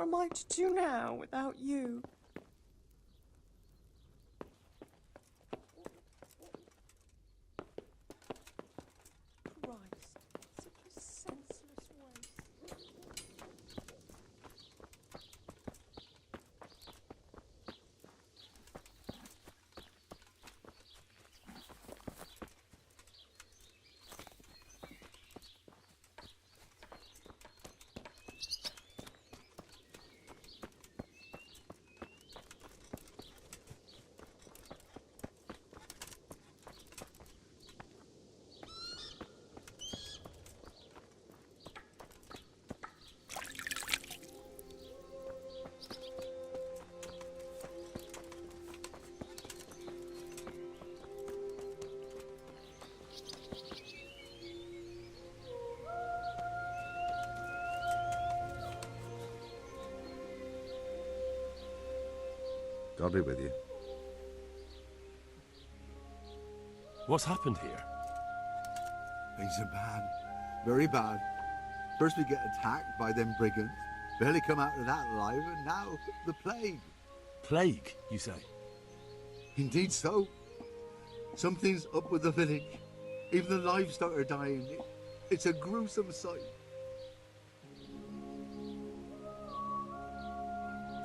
am I to do now without you? Christ, such a senseless waste. God be with you. What's happened here? Things are bad. Very bad. First we get attacked by them brigands. Barely come out of that alive, and now the plague. Plague, you say? Indeed so. Something's up with the village. Even the livestock are dying. It's a gruesome sight.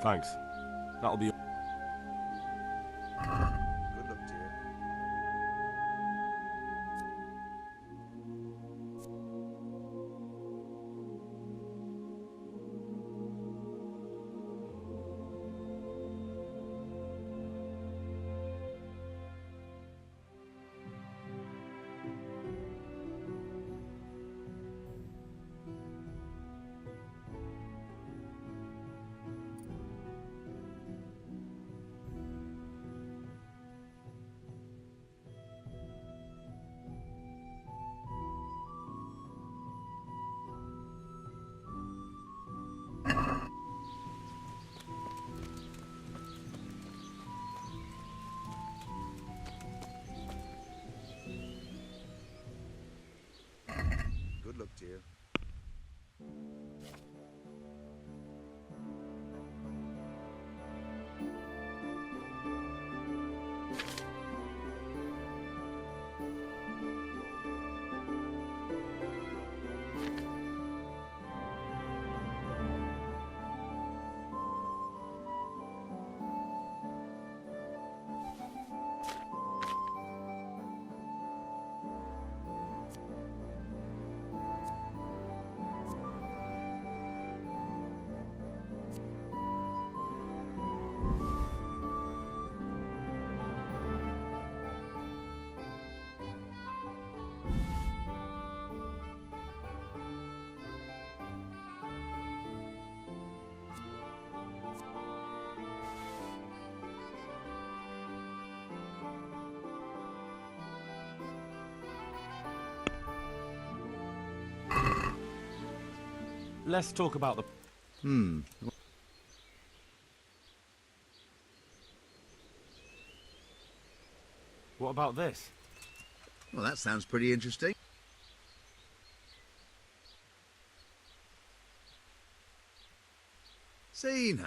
Thanks. That'll be... Good luck, dear. Good luck, dear. Let's talk about the... What about this? Well, that sounds pretty interesting. See now.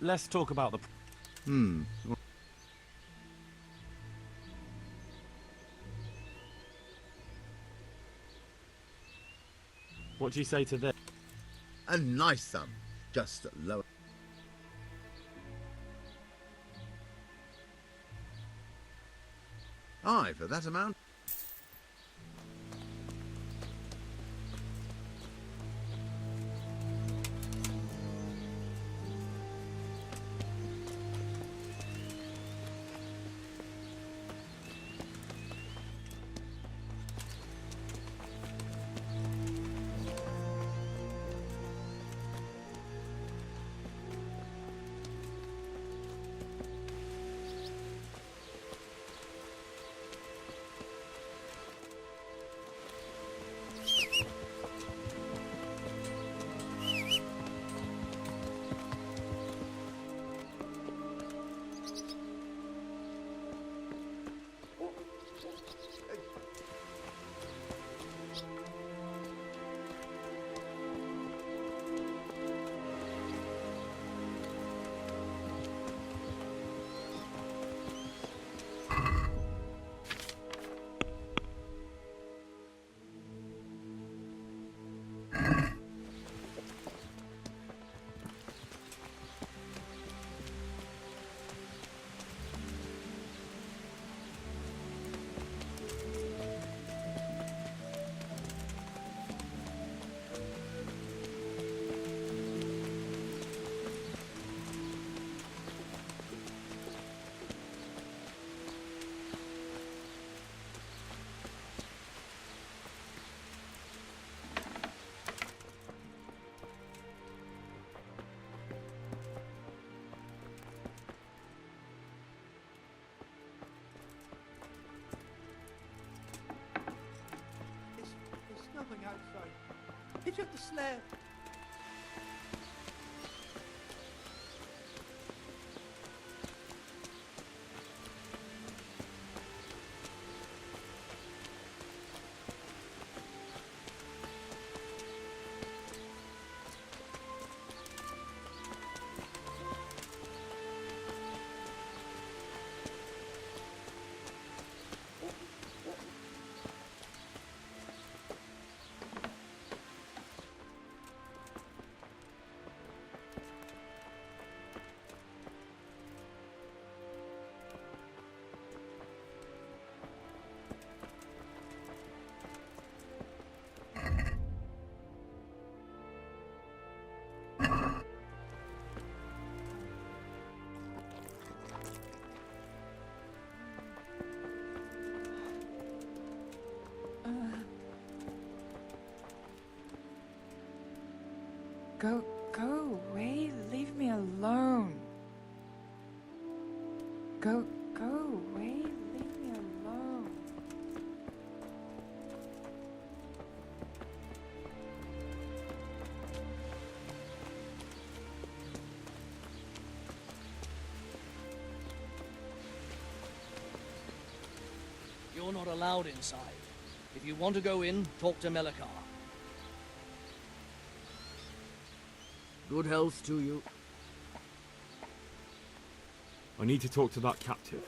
Let's talk about the... Hmm. What do you say to this? A nice sum. Just lower. Aye, for that amount. There's nothing outside. Hitch up the sled. Go away. Leave me alone. Go away. Leave me alone. You're not allowed inside. If you want to go in, talk to Melikar. Good health to you. I need to talk to that captive.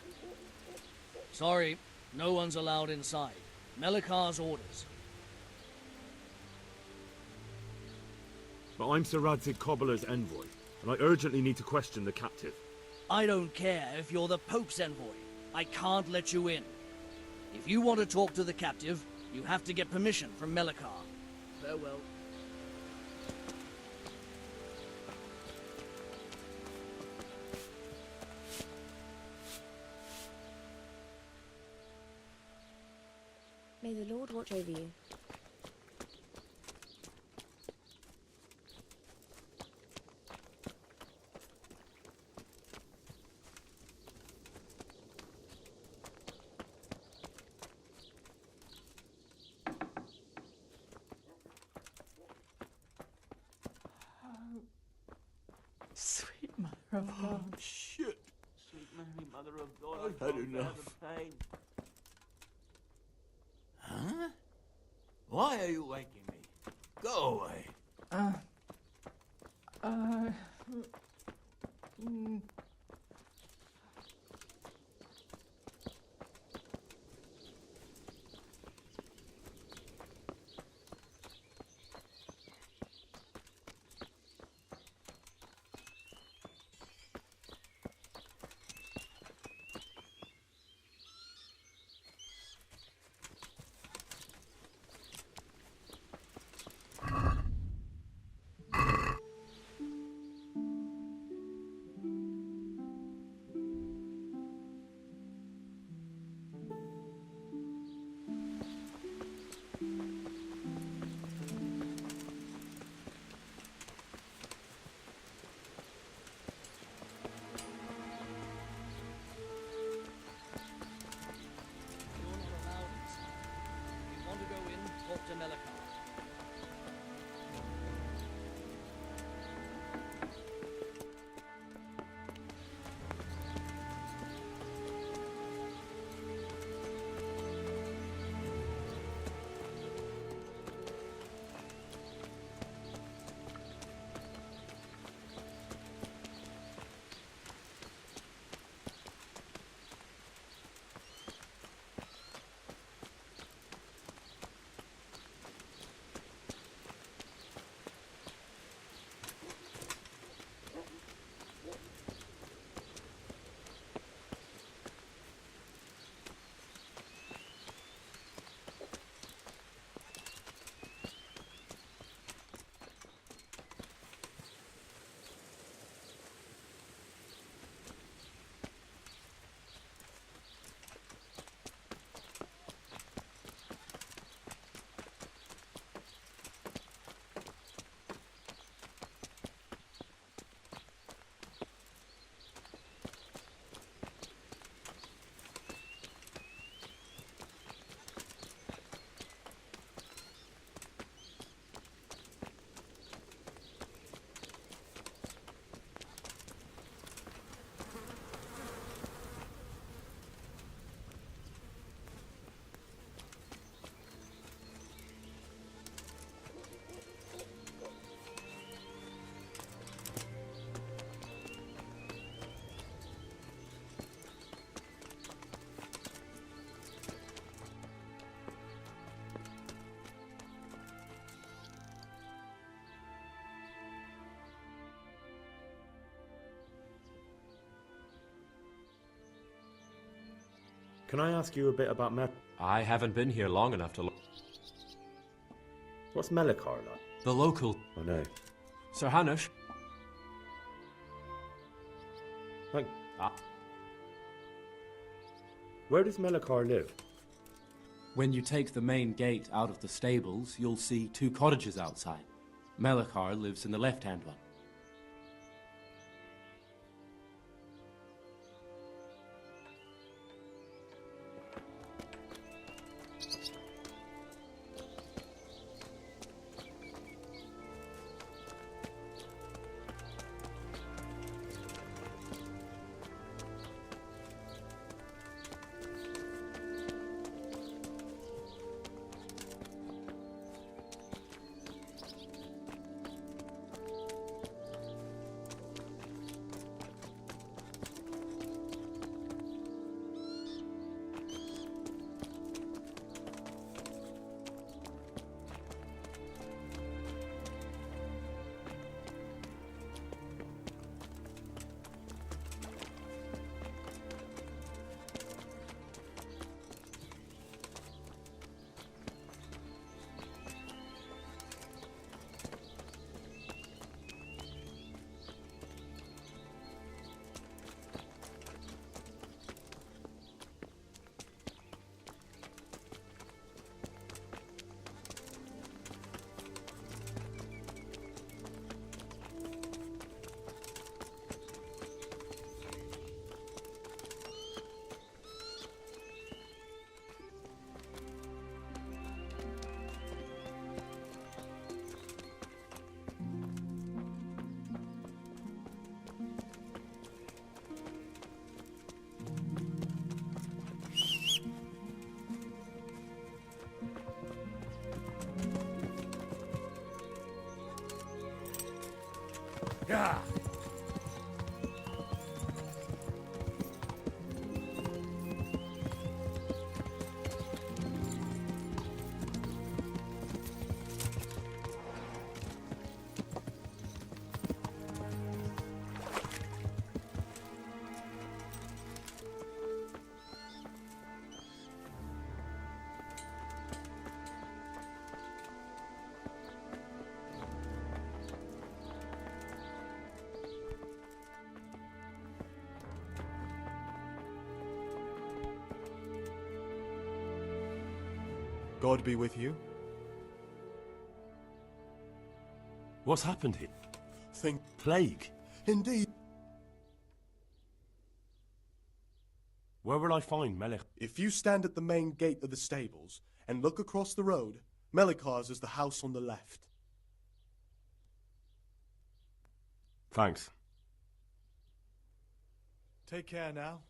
Sorry, no one's allowed inside. Melikar's orders. But I'm Sir Radzig Cobbler's envoy, and I urgently need to question the captive. I don't care if you're the Pope's envoy. I can't let you in. If you want to talk to the captive, you have to get permission from Melikar. Farewell. May the Lord watch over you. Sweet mother of God. Shit! Sweet Mary, Mother of God, I've I had can't bear enough. the pain. Huh? Why are you waking me? Go away. Can I ask you a bit about I haven't been here long enough to look. What's Melikar like? The local... I know. Sir Hanush? Like... Where does Melikar live? When you take the main gate out of the stables, you'll see 2 cottages outside. Melikar lives in the left-hand one. Yeah. God be with you. What's happened here? Think Plague? indeed. Where will I find Melik? If you stand at the main gate of the stables and look across the road, Melikar's is the house on the left. Thanks. Take care now.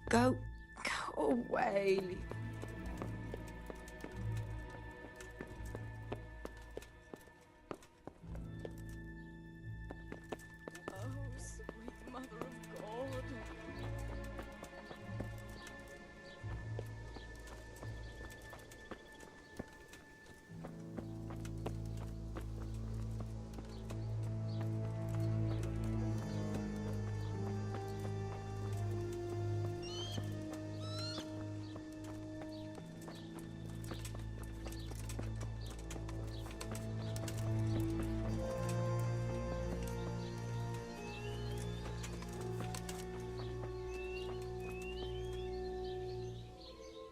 Go away. Oh, sweet mother of God.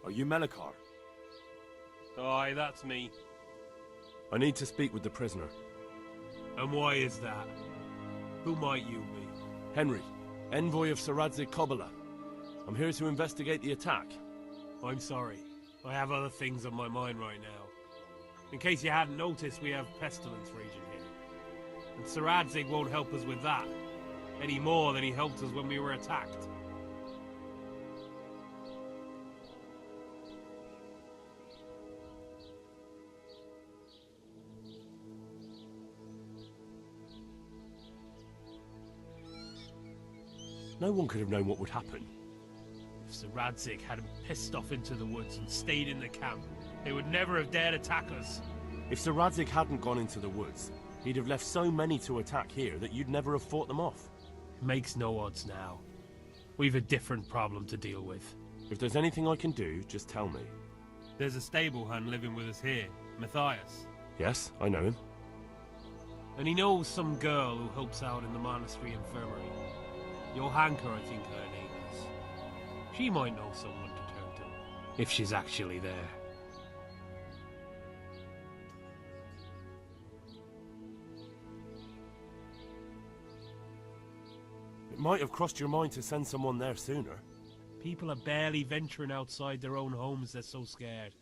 Are you Melikar? Aye, that's me. I need to speak with the prisoner. And why is that? Who might you be? Henry, envoy of Sir Radzig Kobyla. I'm here to investigate the attack. I'm sorry. I have other things on my mind right now. In case you hadn't noticed, we have pestilence raging here. And Sir Radzig won't help us with that, any more than he helped us when we were attacked. No one could have known what would happen. If Sir Radzig hadn't pissed off into the woods and stayed in the camp, they would never have dared attack us. If Sir Radzig hadn't gone into the woods, he'd have left so many to attack here that you'd never have fought them off. It makes no odds now. We've a different problem to deal with. If there's anything I can do, just tell me. There's a stable hand living with us here, Matthias. Yes, I know him. And he knows some girl who helps out in the monastery infirmary. Johanka, I think her name is. She might know someone to turn to, if she's actually there. It might have crossed your mind to send someone there sooner. People are barely venturing outside their own homes, they're so scared.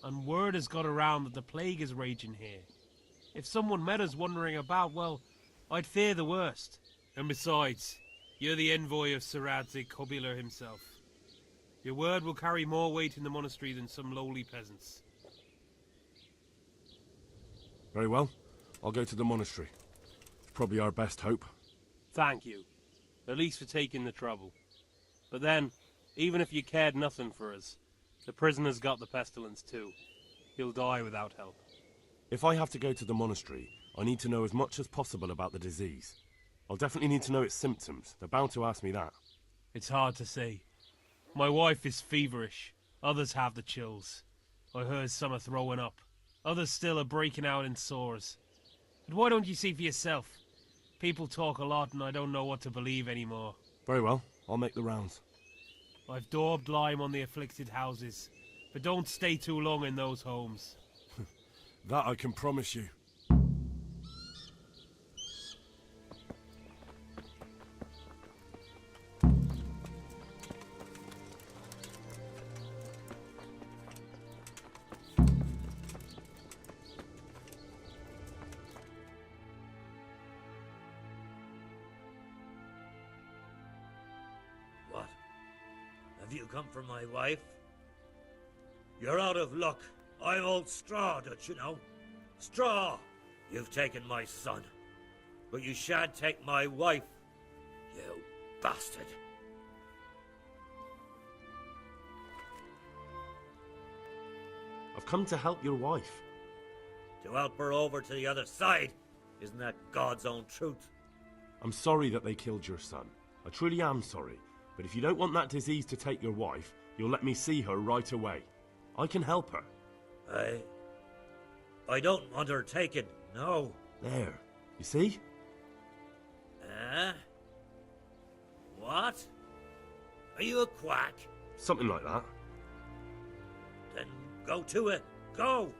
And word has got around that the plague is raging here. If someone met us wandering about, well, I'd fear the worst. And besides, you're the envoy of Sir Radzig Kobyla himself. Your word will carry more weight in the monastery than some lowly peasants. Very well. I'll go to the monastery. It's probably our best hope. Thank you. At least for taking the trouble. But then, even if you cared nothing for us, the prisoner's got the pestilence too. He'll die without help. If I have to go to the monastery, I need to know as much as possible about the disease. I'll definitely need to know its symptoms. They're bound to ask me that. It's hard to say. My wife is feverish. Others have the chills. I heard some are throwing up. Others still are breaking out in sores. But why don't you see for yourself? People talk a lot and I don't know what to believe anymore. Very well. I'll make the rounds. I've daubed lime on the afflicted houses, but don't stay too long in those homes. That I can promise you. What? Have you come for my wife? You're out of luck. I hold straw, don't you know? Straw! You've taken my son. But you shan't take my wife, you bastard. I've come to help your wife. To help her over to the other side? Isn't that God's own truth? I'm sorry that they killed your son. I truly am sorry. But if you don't want that disease to take your wife, you'll let me see her right away. I can help her. I don't want her taken, no. There. You see? What? Are you a quack? Something like that. Then go to it. Go!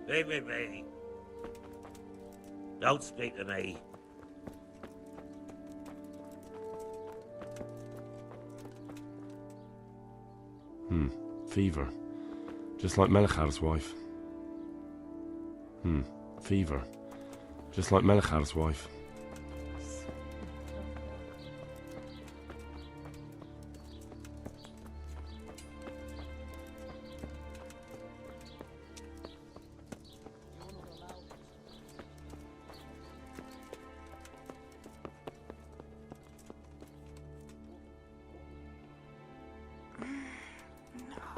Leave me be. Don't speak to me. Fever. Just like Melichar's wife. Fever. Just like Melichar's wife.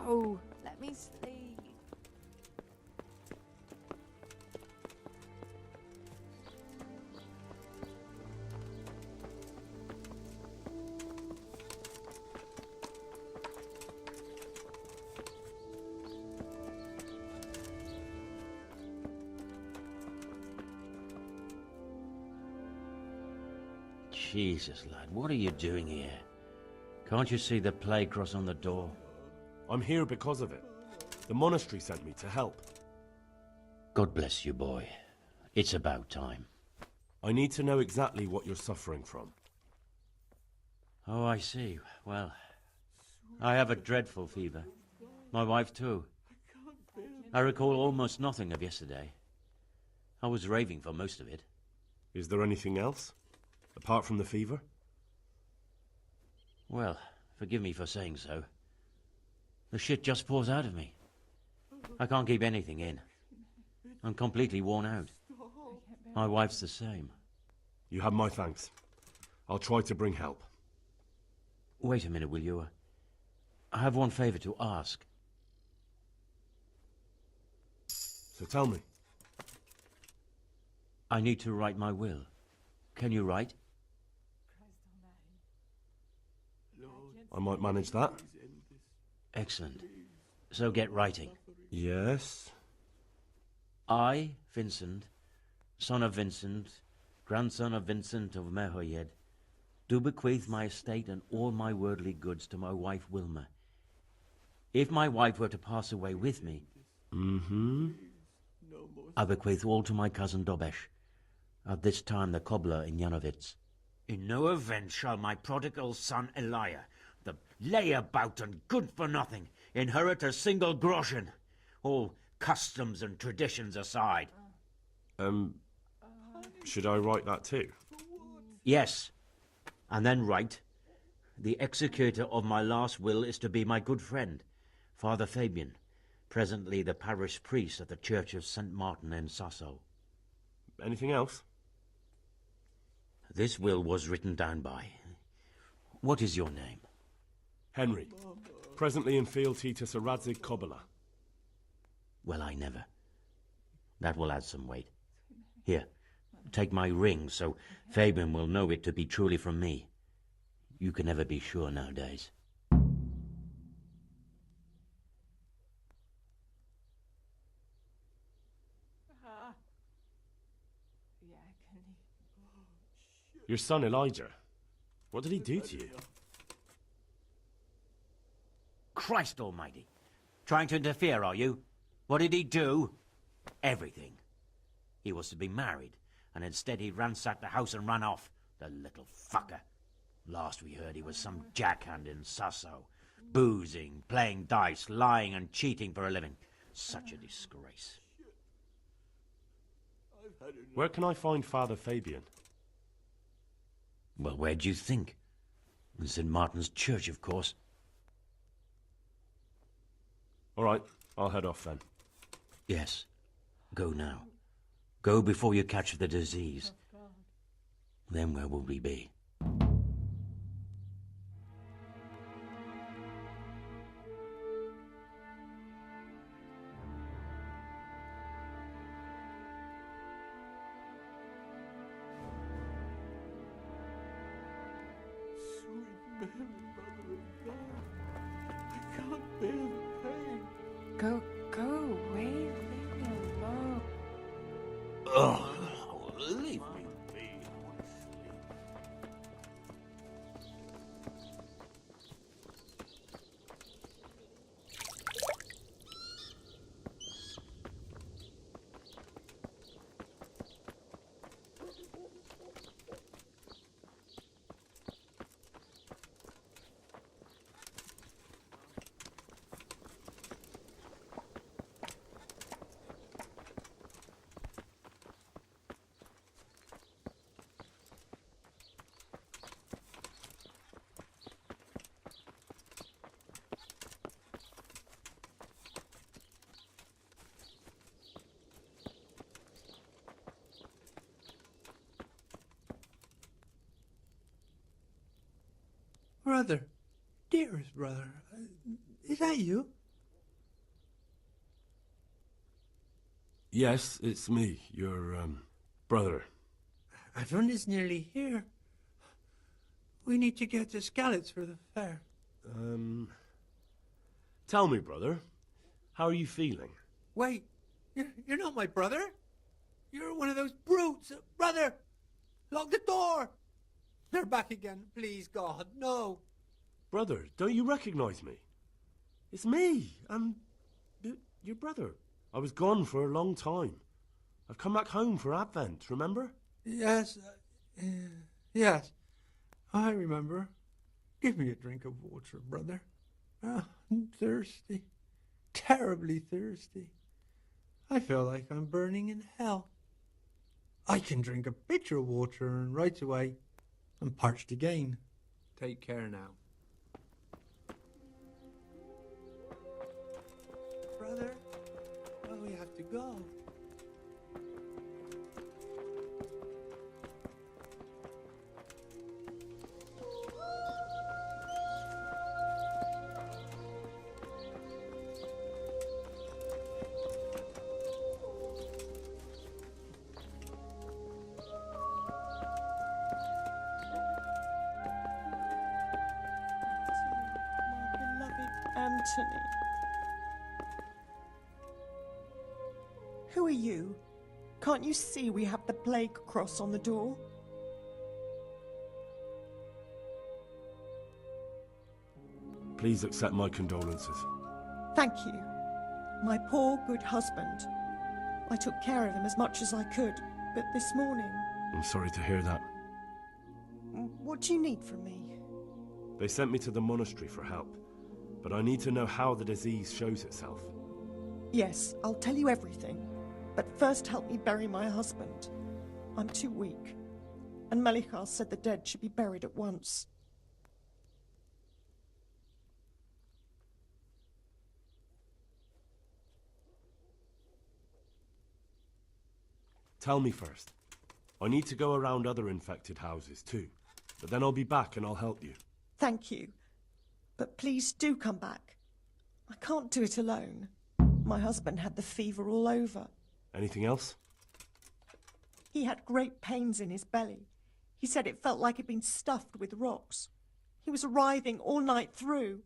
No, let me sleep. Jesus, lad, what are you doing here? Can't you see the plague cross on the door? I'm here because of it. The monastery sent me to help. God bless you, boy. It's about time. I need to know exactly what you're suffering from. Oh, I see. Well, I have a dreadful fever. My wife, too. I recall almost nothing of yesterday. I was raving for most of it. Is there anything else? Apart from the fever? Well, forgive me for saying so. The shit just pours out of me. I can't keep anything in. I'm completely worn out. My wife's the same. You have my thanks. I'll try to bring help. Wait a minute, will you? I have one favor to ask. So tell me. I need to write my will. Can you write? I might manage that. Excellent. So get writing. Yes? I, Vincent, son of Vincent, grandson of Vincent of Merhoyed, do bequeath my estate and all my worldly goods to my wife Wilma. If my wife were to pass away with me, I bequeath all to my cousin Dobesh, at this time the cobbler in Janovitz. In no event shall my prodigal son Elia, the layabout and good-for-nothing, inherit a single groschen, all customs and traditions aside. Should I write that too? Yes, and then write, the executor of my last will is to be my good friend, Father Fabian, presently the parish priest at the Church of St. Martin in Sasso. Anything else? This will was written down by... What is your name? Henry, presently in fealty to Sir Radzig Kobyla. Well, I never. That will add some weight. Here, take my ring, so Fabian will know it to be truly from me. You can never be sure nowadays. Your son Elijah. What did he do to you? Christ almighty. Trying to interfere, are you? What did he do? Everything. He was to be married, and instead he ransacked the house and ran off. The little fucker. Last we heard he was some jackhand in Sasso. Boozing, playing dice, lying and cheating for a living. Such a disgrace. Where can I find Father Fabian? Well, where do you think? In St. Martin's Church, of course. All right, I'll head off then. Yes. Go now. Go before you catch the disease. Then where will we be? Go away, leave me alone. Oh, leave me be. Brother, dearest brother, is that you? Yes, it's me, your, brother. Everyone is nearly here. We need to get to Skalitz for the fair. Tell me, brother, how are you feeling? Wait, you're not my brother? You're one of those brutes. Brother, lock the door. They're back again. Please, God, no. Brother, don't you recognize me? It's me. I'm your brother. I was gone for a long time. I've come back home for Advent, remember? Yes, yes, I remember. Give me a drink of water, brother. I'm thirsty, terribly thirsty. I feel like I'm burning in hell. I can drink a pitcher of water and right away I'm parched again. Take care now. Brother, well, we have to go. Anthony. Who are you? Can't you see we have the plague cross on the door? Please accept my condolences. Thank you. My poor, good husband. I took care of him as much as I could, but this morning... I'm sorry to hear that. What do you need from me? They sent me to the monastery for help, but I need to know how the disease shows itself. Yes, I'll tell you everything, but first help me bury my husband. I'm too weak, and Melichar said the dead should be buried at once. Tell me first. I need to go around other infected houses too, but then I'll be back and I'll help you. Thank you, but please do come back. I can't do it alone. My husband had the fever all over. Anything else? He had great pains in his belly. He said it felt like it'd been stuffed with rocks. He was writhing all night through.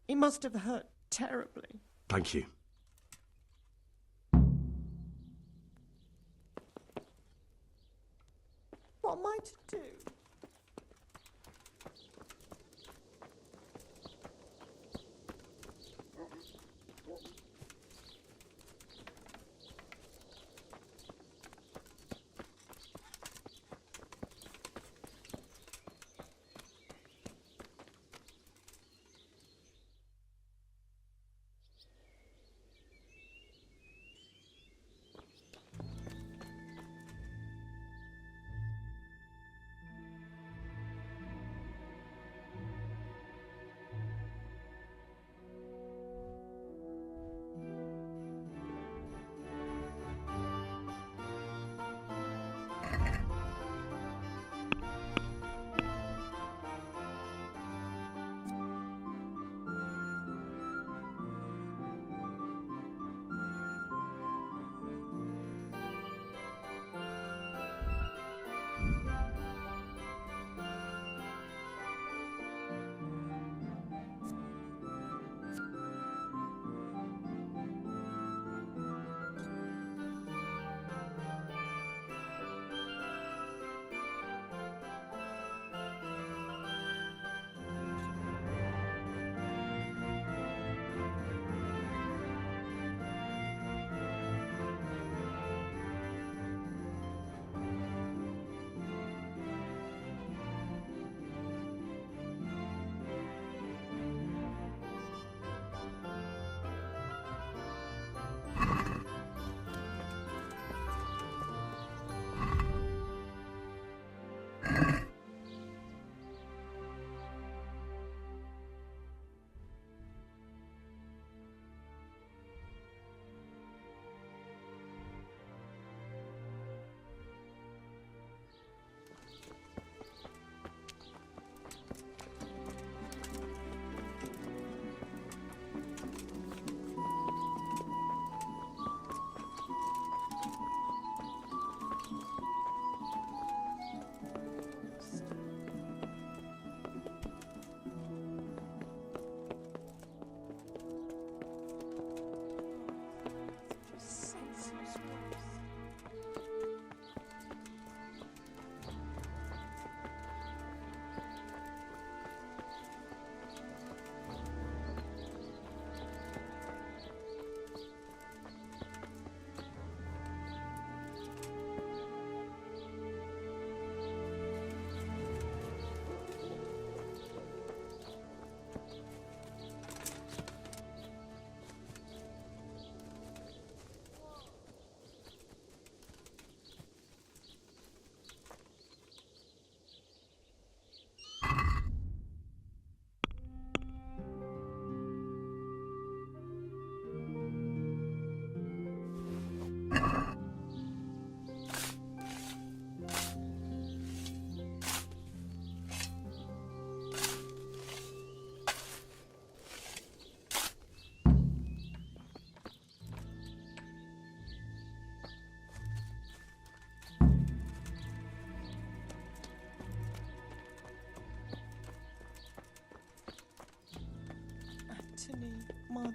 It must have hurt terribly. Thank you. What am I to do?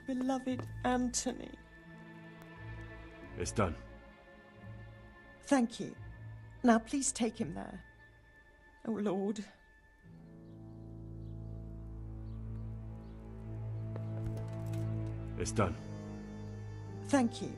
beloved Anthony. It's done. Thank you. Now please take him there. Oh, Lord. It's done. Thank you.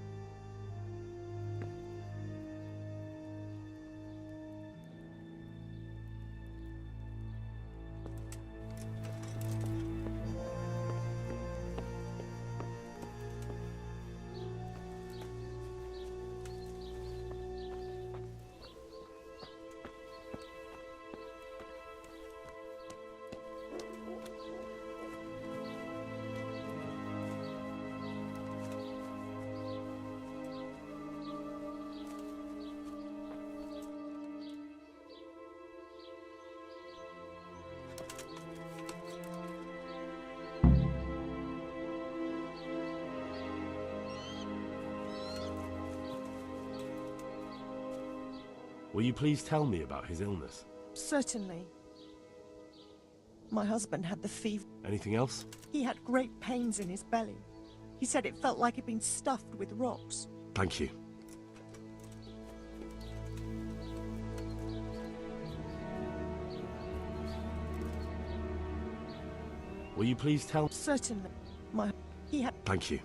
Will you please tell me about his illness? Certainly. My husband had the fever. Anything else? He had great pains in his belly. He said it felt like it'd been stuffed with rocks. Thank you. Will you please tell... Certainly. He had... Thank you.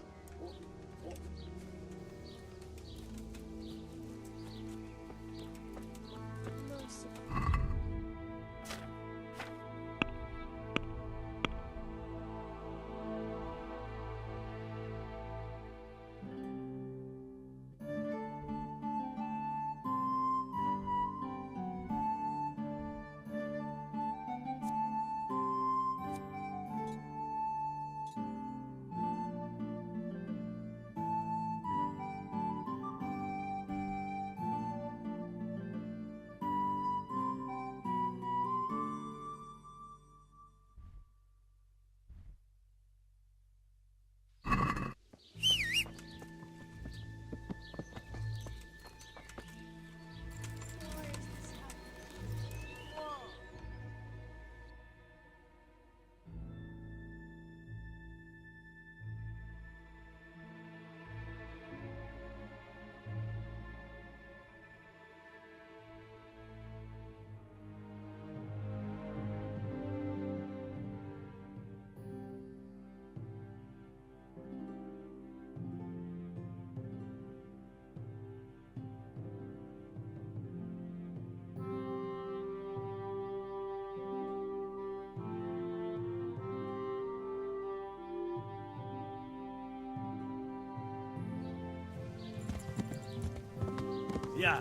Yeah.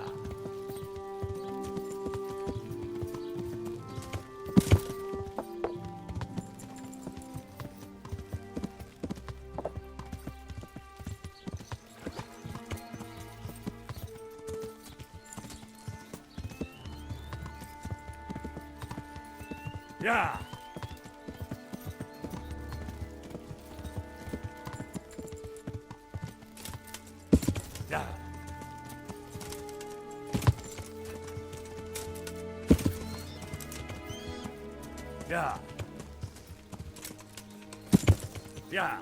Yeah. Yeah. Yeah. Yeah.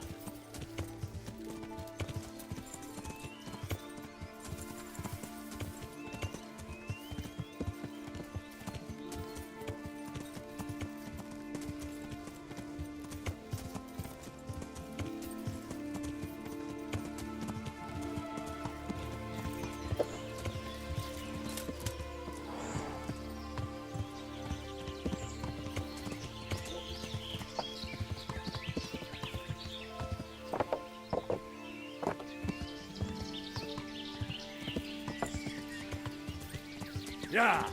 Yeah.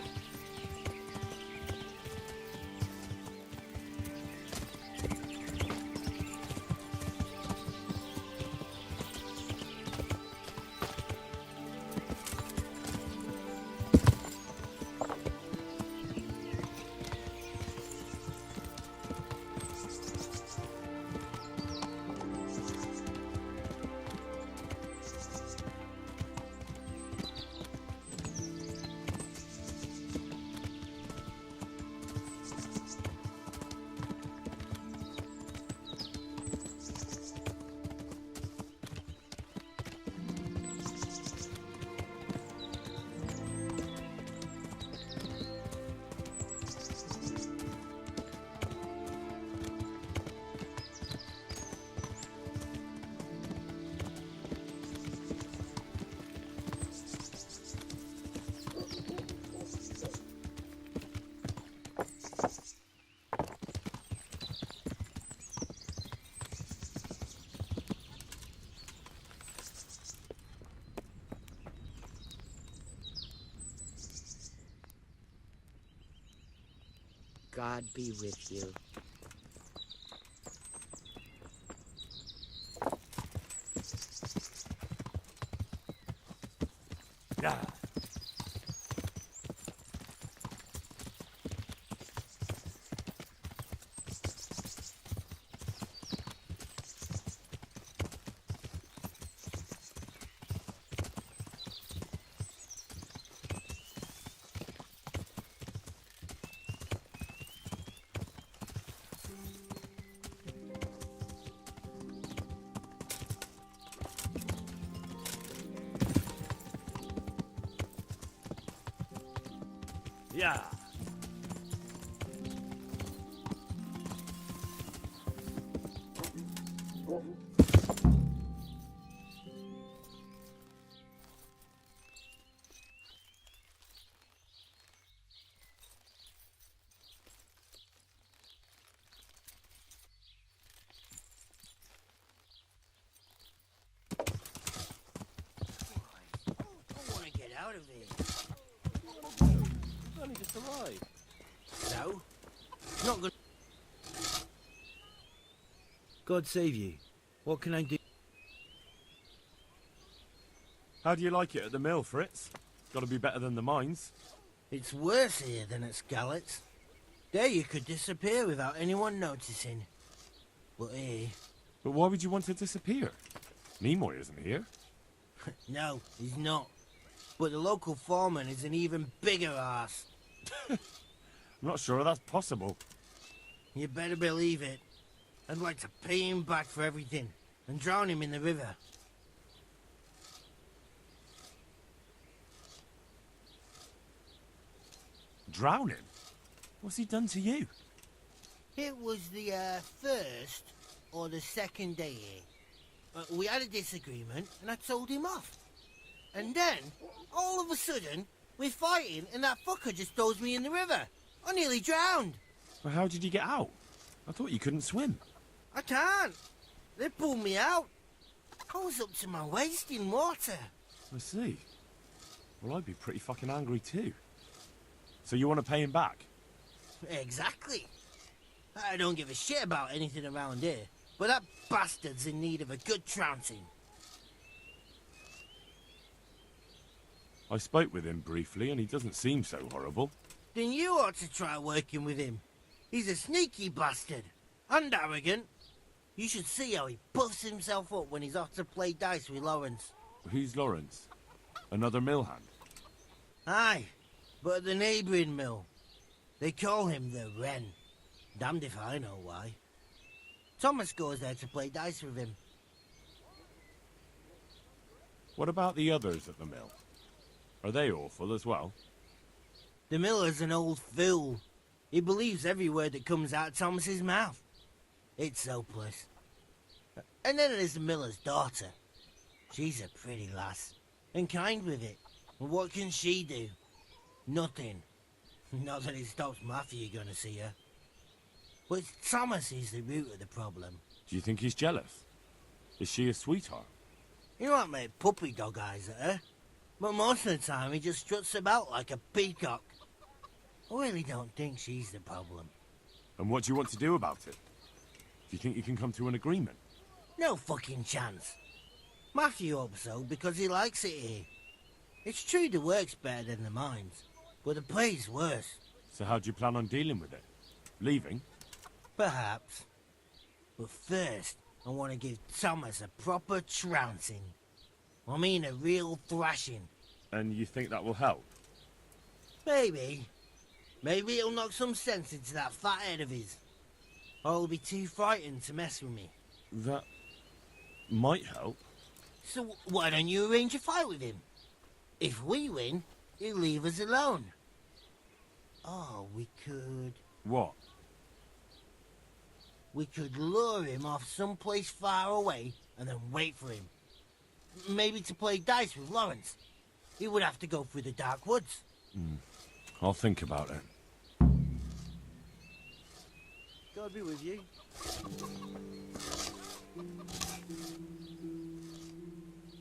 God be with you. Yeah. Yeah. I want to get out of here. You've only just arrived. No? Not good. God save you. What can I do? How do you like it at the mill, Fritz? Got to be better than the mines. It's worse here than at Scarlet's. There you could disappear without anyone noticing. But here... But why would you want to disappear? Nimoy isn't here. No, he's not. But the local foreman is an even bigger ass. I'm not sure that's possible. You better believe it. I'd like to pay him back for everything and drown him in the river. Drown him? What's he done to you? It was the first or the second day here. We had a disagreement and I told him off. And then, all of a sudden, we're fighting and that fucker just throws me in the river. I nearly drowned. Well, how did you get out? I thought you couldn't swim. I can't. They pulled me out. I was up to my waist in water. I see. Well, I'd be pretty fucking angry too. So you want to pay him back? Exactly. I don't give a shit about anything around here, but that bastard's in need of a good trouncing. I spoke with him briefly and he doesn't seem so horrible. Then you ought to try working with him. He's a sneaky bastard. And arrogant. You should see how he puffs himself up when he's off to play dice with Lawrence. Who's Lawrence? Another mill hand? Aye, but at the neighbouring mill. They call him the Wren. Damned if I know why. Thomas goes there to play dice with him. What about the others at the mill? Are they awful as well? The miller's an old fool. He believes every word that comes out of Thomas's mouth. It's hopeless. And then there's the miller's daughter. She's a pretty lass, and kind with it. And what can she do? Nothing. Not that it stops Matthew gonna see her. But Thomas is the root of the problem. Do you think he's jealous? Is she a sweetheart? He might make puppy dog eyes at her, but most of the time he just struts about like a peacock. I really don't think she's the problem. And what do you want to do about it? Do you think you can come to an agreement? No fucking chance. Matthew hopes so because he likes it here. It's true the work's better than the mines, but the pay's worse. So how do you plan on dealing with it? Leaving? Perhaps. But first, I want to give Thomas a proper trouncing. I mean a real thrashing. And you think that will help? Maybe. Maybe it'll knock some sense into that fat head of his. Or he'll be too frightened to mess with me. That might help. So why don't you arrange a fight with him? If we win, he'll leave us alone. Oh, we could... What? We could lure him off someplace far away and then wait for him. Maybe to play dice with Lawrence. He would have to go through the dark woods. I'll think about it. God be with you.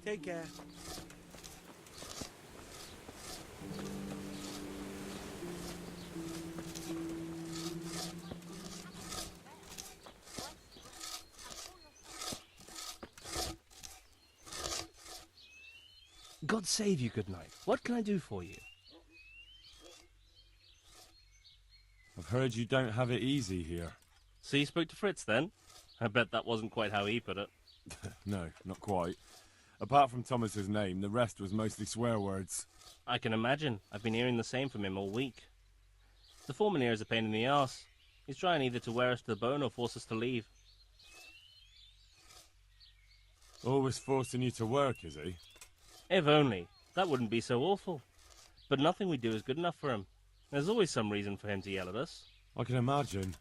Take care. God save you, good knight. What can I do for you? I've heard you don't have it easy here. So you spoke to Fritz, then? I bet that wasn't quite how he put it. No, not quite. Apart from Thomas's name, the rest was mostly swear words. I can imagine. I've been hearing the same from him all week. The foreman here is a pain in the arse. He's trying either to wear us to the bone or force us to leave. Always forcing you to work, is he? If only. That wouldn't be so awful. But nothing we do is good enough for him. There's always some reason for him to yell at us. I can imagine.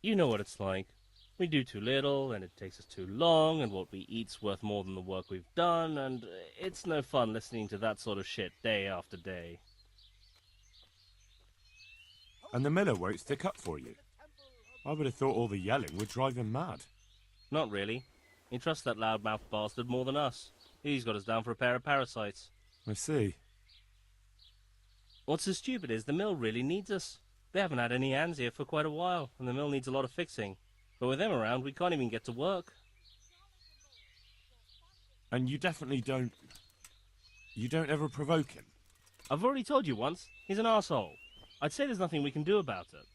You know what it's like. We do too little, and it takes us too long, and what we eat's worth more than the work we've done, and it's no fun listening to that sort of shit day after day. And the miller won't stick up for you. I would have thought all the yelling would drive him mad. Not really. He trusts that loudmouth bastard more than us. He's got us down for a pair of parasites. I see. What's so stupid is the mill really needs us. They haven't had any hands here for quite a while, and the mill needs a lot of fixing. But with them around, we can't even get to work. And you definitely don't... You don't ever provoke him? I've already told you once, he's an arsehole. I'd say there's nothing we can do about it.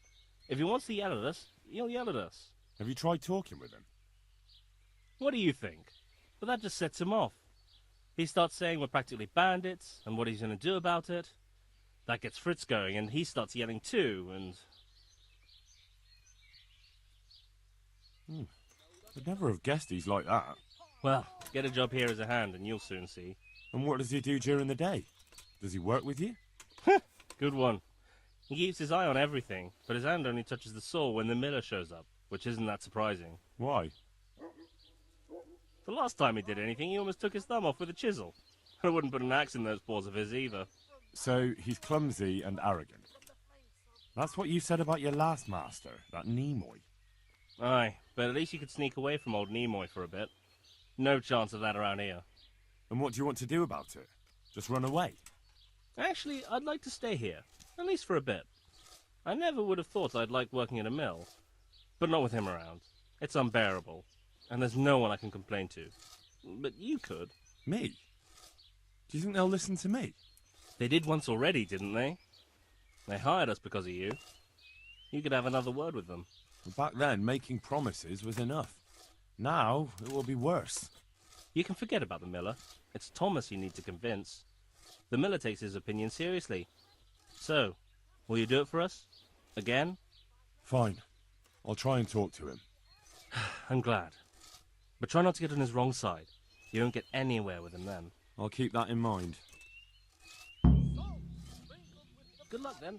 If he wants to yell at us, he'll yell at us. Have you tried talking with him? What do you think? But that just sets him off. He starts saying we're practically bandits, and what he's going to do about it. That gets Fritz going, and he starts yelling too, and... I'd never have guessed he's like that. Well, get a job here as a hand, and you'll soon see. And what does he do during the day? Does he work with you? Good one. He keeps his eye on everything, but his hand only touches the saw when the miller shows up, which isn't that surprising. Why? The last time he did anything, he almost took his thumb off with a chisel. I wouldn't put an axe in those paws of his either. So he's clumsy and arrogant. That's what you said about your last master, that Nimoy. Aye, but at least you could sneak away from old Nimoy for a bit. No chance of that around here. And what do you want to do about it? Just run away? Actually, I'd like to stay here, at least for a bit. I never would have thought I'd like working in a mill, but not with him around. It's unbearable, and there's no one I can complain to. But you could. Me? Do you think they'll listen to me? They did once already, didn't they? They hired us because of you. You could have another word with them. Back then, making promises was enough. Now, it will be worse. You can forget about the miller. It's Thomas you need to convince. The miller takes his opinion seriously. So, will you do it for us? Again? Fine. I'll try and talk to him. I'm glad. But try not to get on his wrong side. You won't get anywhere with him then. I'll keep that in mind. Good luck then.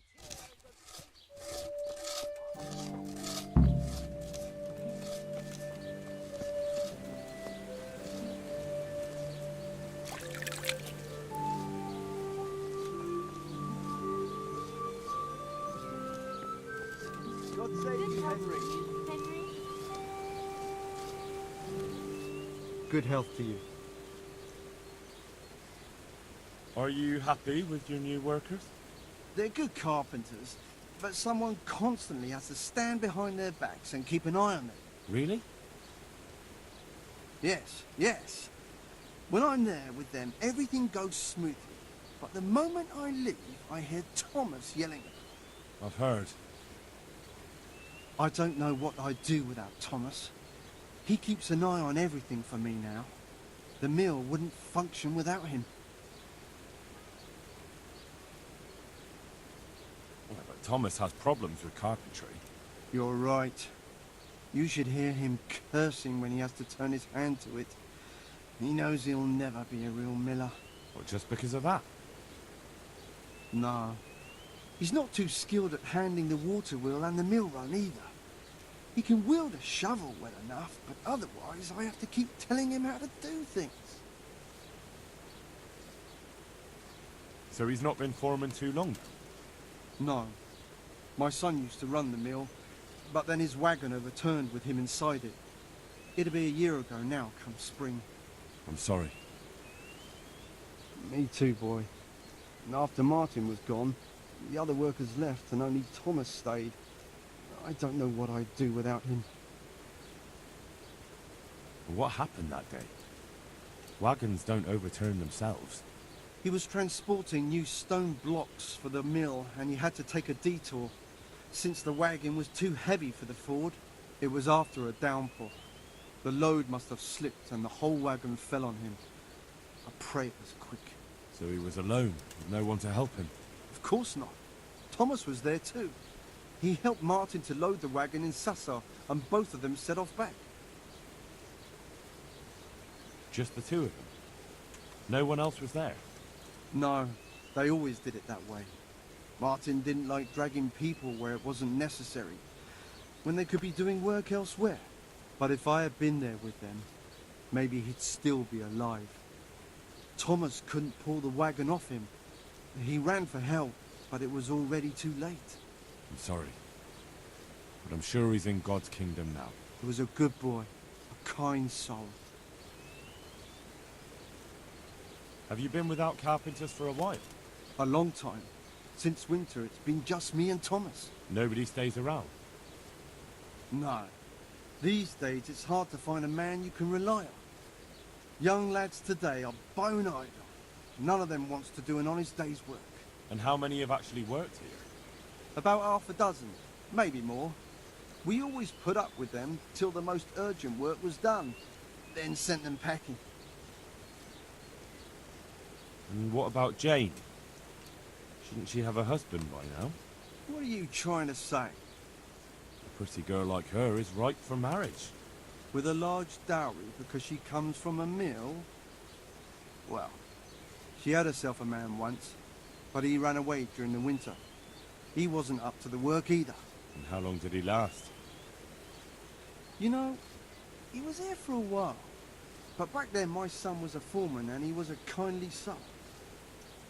God save you, Henry. Good health to you. Are you happy with your new workers? They're good carpenters, but someone constantly has to stand behind their backs and keep an eye on them. Really? Yes, yes. When I'm there with them, everything goes smoothly. But the moment I leave, I hear Thomas yelling. I've heard. I don't know what I'd do without Thomas. He keeps an eye on everything for me now. The mill wouldn't function without him. Well, but Thomas has problems with carpentry. You're right. You should hear him cursing when he has to turn his hand to it. He knows he'll never be a real miller. Well, just because of that? No. He's not too skilled at handling the water wheel and the mill run either. He can wield a shovel well enough, but otherwise I have to keep telling him how to do things. So he's not been foreman too long? No. My son used to run the mill, but then his wagon overturned with him inside it. It'll be a year ago now, come spring. I'm sorry. Me too, boy. And after Martin was gone, the other workers left and only Thomas stayed. I don't know what I'd do without him. What happened that day? Wagons don't overturn themselves. He was transporting new stone blocks for the mill, and he had to take a detour. Since the wagon was too heavy for the ford, it was after a downpour. The load must have slipped and the whole wagon fell on him. I pray it was quick. So he was alone, with no one to help him? Of course not. Thomas was there too. He helped Martin to load the wagon in Sassar, and both of them set off back. Just the two of them? No one else was there? No, they always did it that way. Martin didn't like dragging people where it wasn't necessary, when they could be doing work elsewhere. But if I had been there with them, maybe he'd still be alive. Thomas couldn't pull the wagon off him. He ran for help, but it was already too late. I'm sorry, but I'm sure he's in God's kingdom now. He was a good boy, a kind soul. Have you been without carpenters for a while? A long time. Since winter, it's been just me and Thomas. Nobody stays around? No. These days, it's hard to find a man you can rely on. Young lads today are bone idle. None of them wants to do an honest day's work. And how many have actually worked here? About half a dozen, maybe more. We always put up with them till the most urgent work was done, then sent them packing. And what about Jane? Shouldn't she have a husband by now? What are you trying to say? A pretty girl like her is ripe for marriage. With a large dowry because she comes from a mill? Well, she had herself a man once, but he ran away during the winter. He wasn't up to the work either. And how long did he last? You know, he was there for a while. But back then my son was a foreman and he was a kindly soul.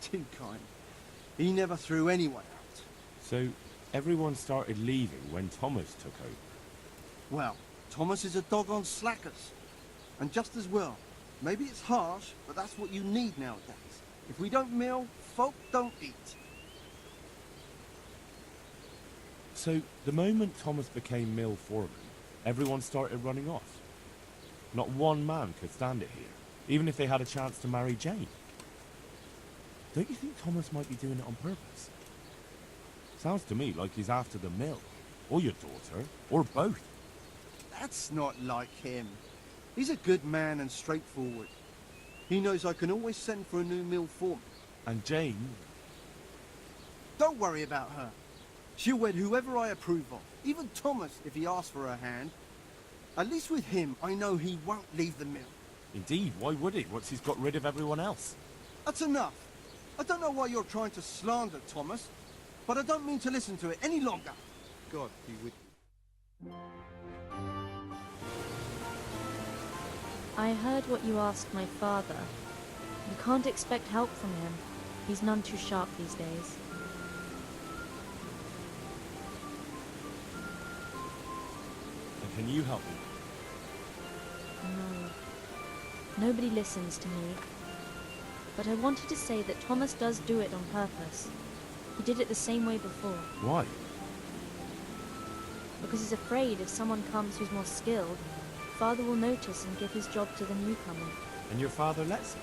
Too kind. He never threw anyone out. So everyone started leaving when Thomas took over? Well, Thomas is a dog on slackers. And just as well. Maybe it's harsh, but that's what you need nowadays. If we don't mill, folk don't eat. So the moment Thomas became mill foreman, everyone started running off? Not one man could stand it here, even if they had a chance to marry Jane. Don't you think Thomas might be doing it on purpose? Sounds to me like he's after the mill, or your daughter, or both. That's not like him. He's a good man and straightforward. He knows I can always send for a new mill foreman. And Jane? Don't worry about her. She'll wed whoever I approve of, even Thomas if he asks for her hand. At least with him, I know he won't leave the mill. Indeed, why would he, once he's got rid of everyone else? That's enough. I don't know why you're trying to slander Thomas, but I don't mean to listen to it any longer. God be with you. I heard what you asked my father. You can't expect help from him. He's none too sharp these days. And can you help me? No. Nobody listens to me. But I wanted to say that Thomas does do it on purpose. He did it the same way before. Why? Because he's afraid if someone comes who's more skilled, Father will notice and give his job to the newcomer. And your father lets him?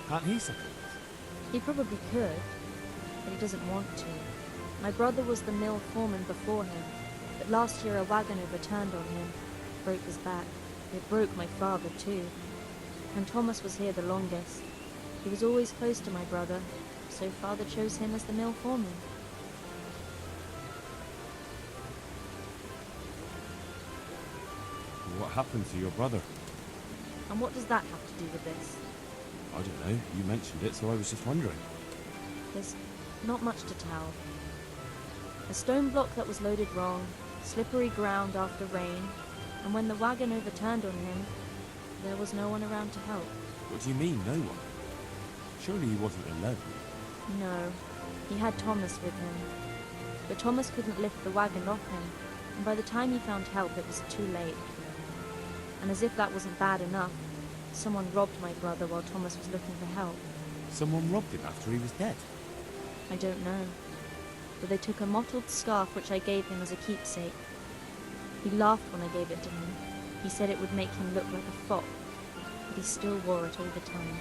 Can't he settle it? He probably could, but he doesn't want to. My brother was the mill foreman before him, but last year a wagon overturned on him, broke his back. It broke my father too. And Thomas was here the longest. He was always close to my brother, so Father chose him as the mill foreman. What happened to your brother? And what does that have to do with this? I don't know. You mentioned it, so I was just wondering. There's not much to tell. A stone block that was loaded wrong, slippery ground after rain, and when the wagon overturned on him, there was no one around to help. What do you mean, no one? Surely he wasn't alone. No, he had Thomas with him. But Thomas couldn't lift the wagon off him, and by the time he found help it was too late. And as if that wasn't bad enough, someone robbed my brother while Thomas was looking for help. Someone robbed him after he was dead? I don't know. But they took a mottled scarf which I gave him as a keepsake. He laughed when I gave it to him. He said it would make him look like a fop. He still wore it all the time.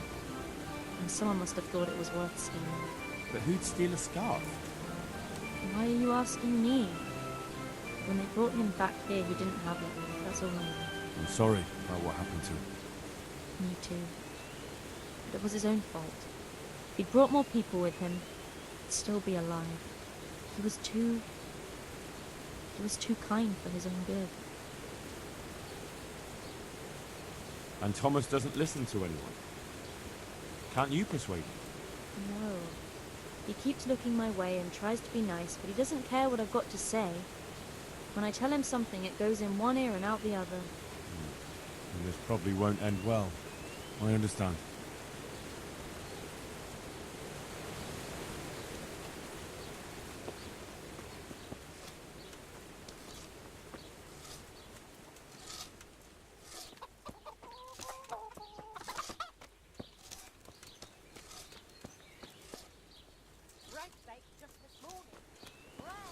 And someone must have thought it was worth stealing. But who'd steal a scarf? Why are you asking me? When they brought him back here, he didn't have it. That's all I know. I'm sorry about what happened to him. Me too. But it was his own fault. If he'd brought more people with him, he'd still be alive. He was too kind for his own good. And Thomas doesn't listen to anyone. Can't you persuade him? No. He keeps looking my way and tries to be nice, but he doesn't care what I've got to say. When I tell him something, it goes in one ear and out the other. And this probably won't end well. I understand.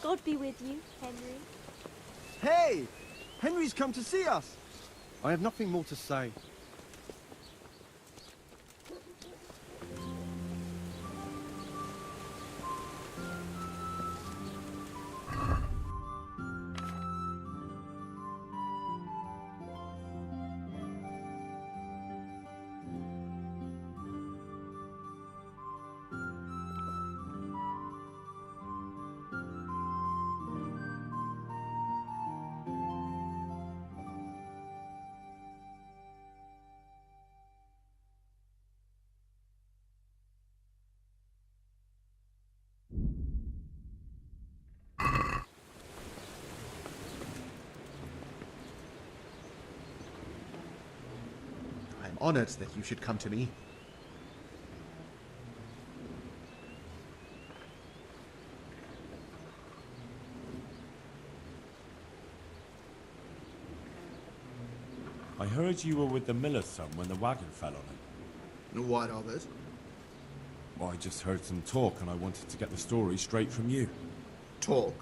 God be with you, Henry. Hey! Henry's come to see us! I have nothing more to say. Honored that you should come to me. I heard you were with the miller's son when the wagon fell on him. What of it? Well, I just heard some talk and I wanted to get the story straight from you. Talk?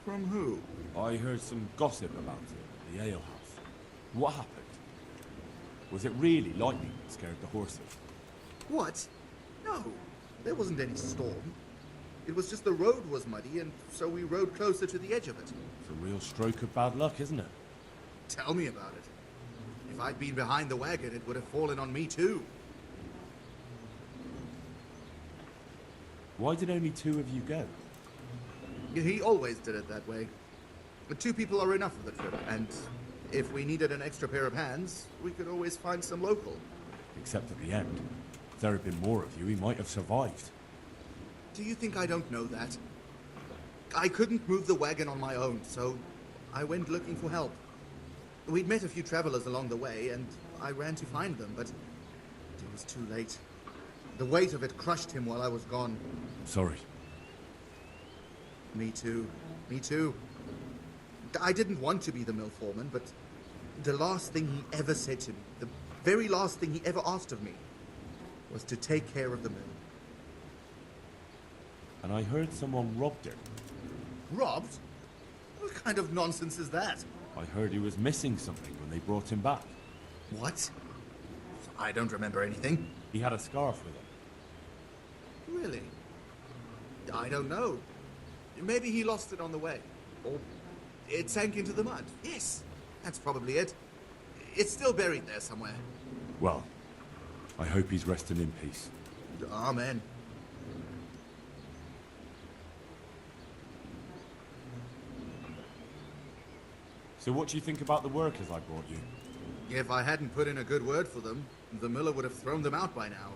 From who? I heard some gossip about it at the alehouse. What happened? Was it really lightning that scared the horses? What? No, there wasn't any storm. It was just the road was muddy, and so we rode closer to the edge of it. It's a real stroke of bad luck, isn't it? Tell me about it. If I'd been behind the wagon, it would have fallen on me too. Why did only 2 of you go? He always did it that way. But 2 people are enough for the trip, and if we needed an extra pair of hands, we could always find some local. Except at the end. If there had been more of you, he might have survived. Do you think I don't know that? I couldn't move the wagon on my own, so I went looking for help. We'd met a few travelers along the way, and I ran to find them, but it was too late. The weight of it crushed him while I was gone. Sorry. Me too. Me too. I didn't want to be the mill foreman, but the last thing he ever said to me, the very last thing he ever asked of me, was to take care of the mill. And I heard someone robbed him. Robbed? What kind of nonsense is that? I heard he was missing something when they brought him back. What? I don't remember anything. He had a scarf with him. Really? I don't know. Maybe he lost it on the way. Or it sank into the mud. Yes, that's probably it. It's still buried there somewhere. Well, I hope he's resting in peace. Amen. So what do you think about the workers I brought you? If I hadn't put in a good word for them, the miller would have thrown them out by now.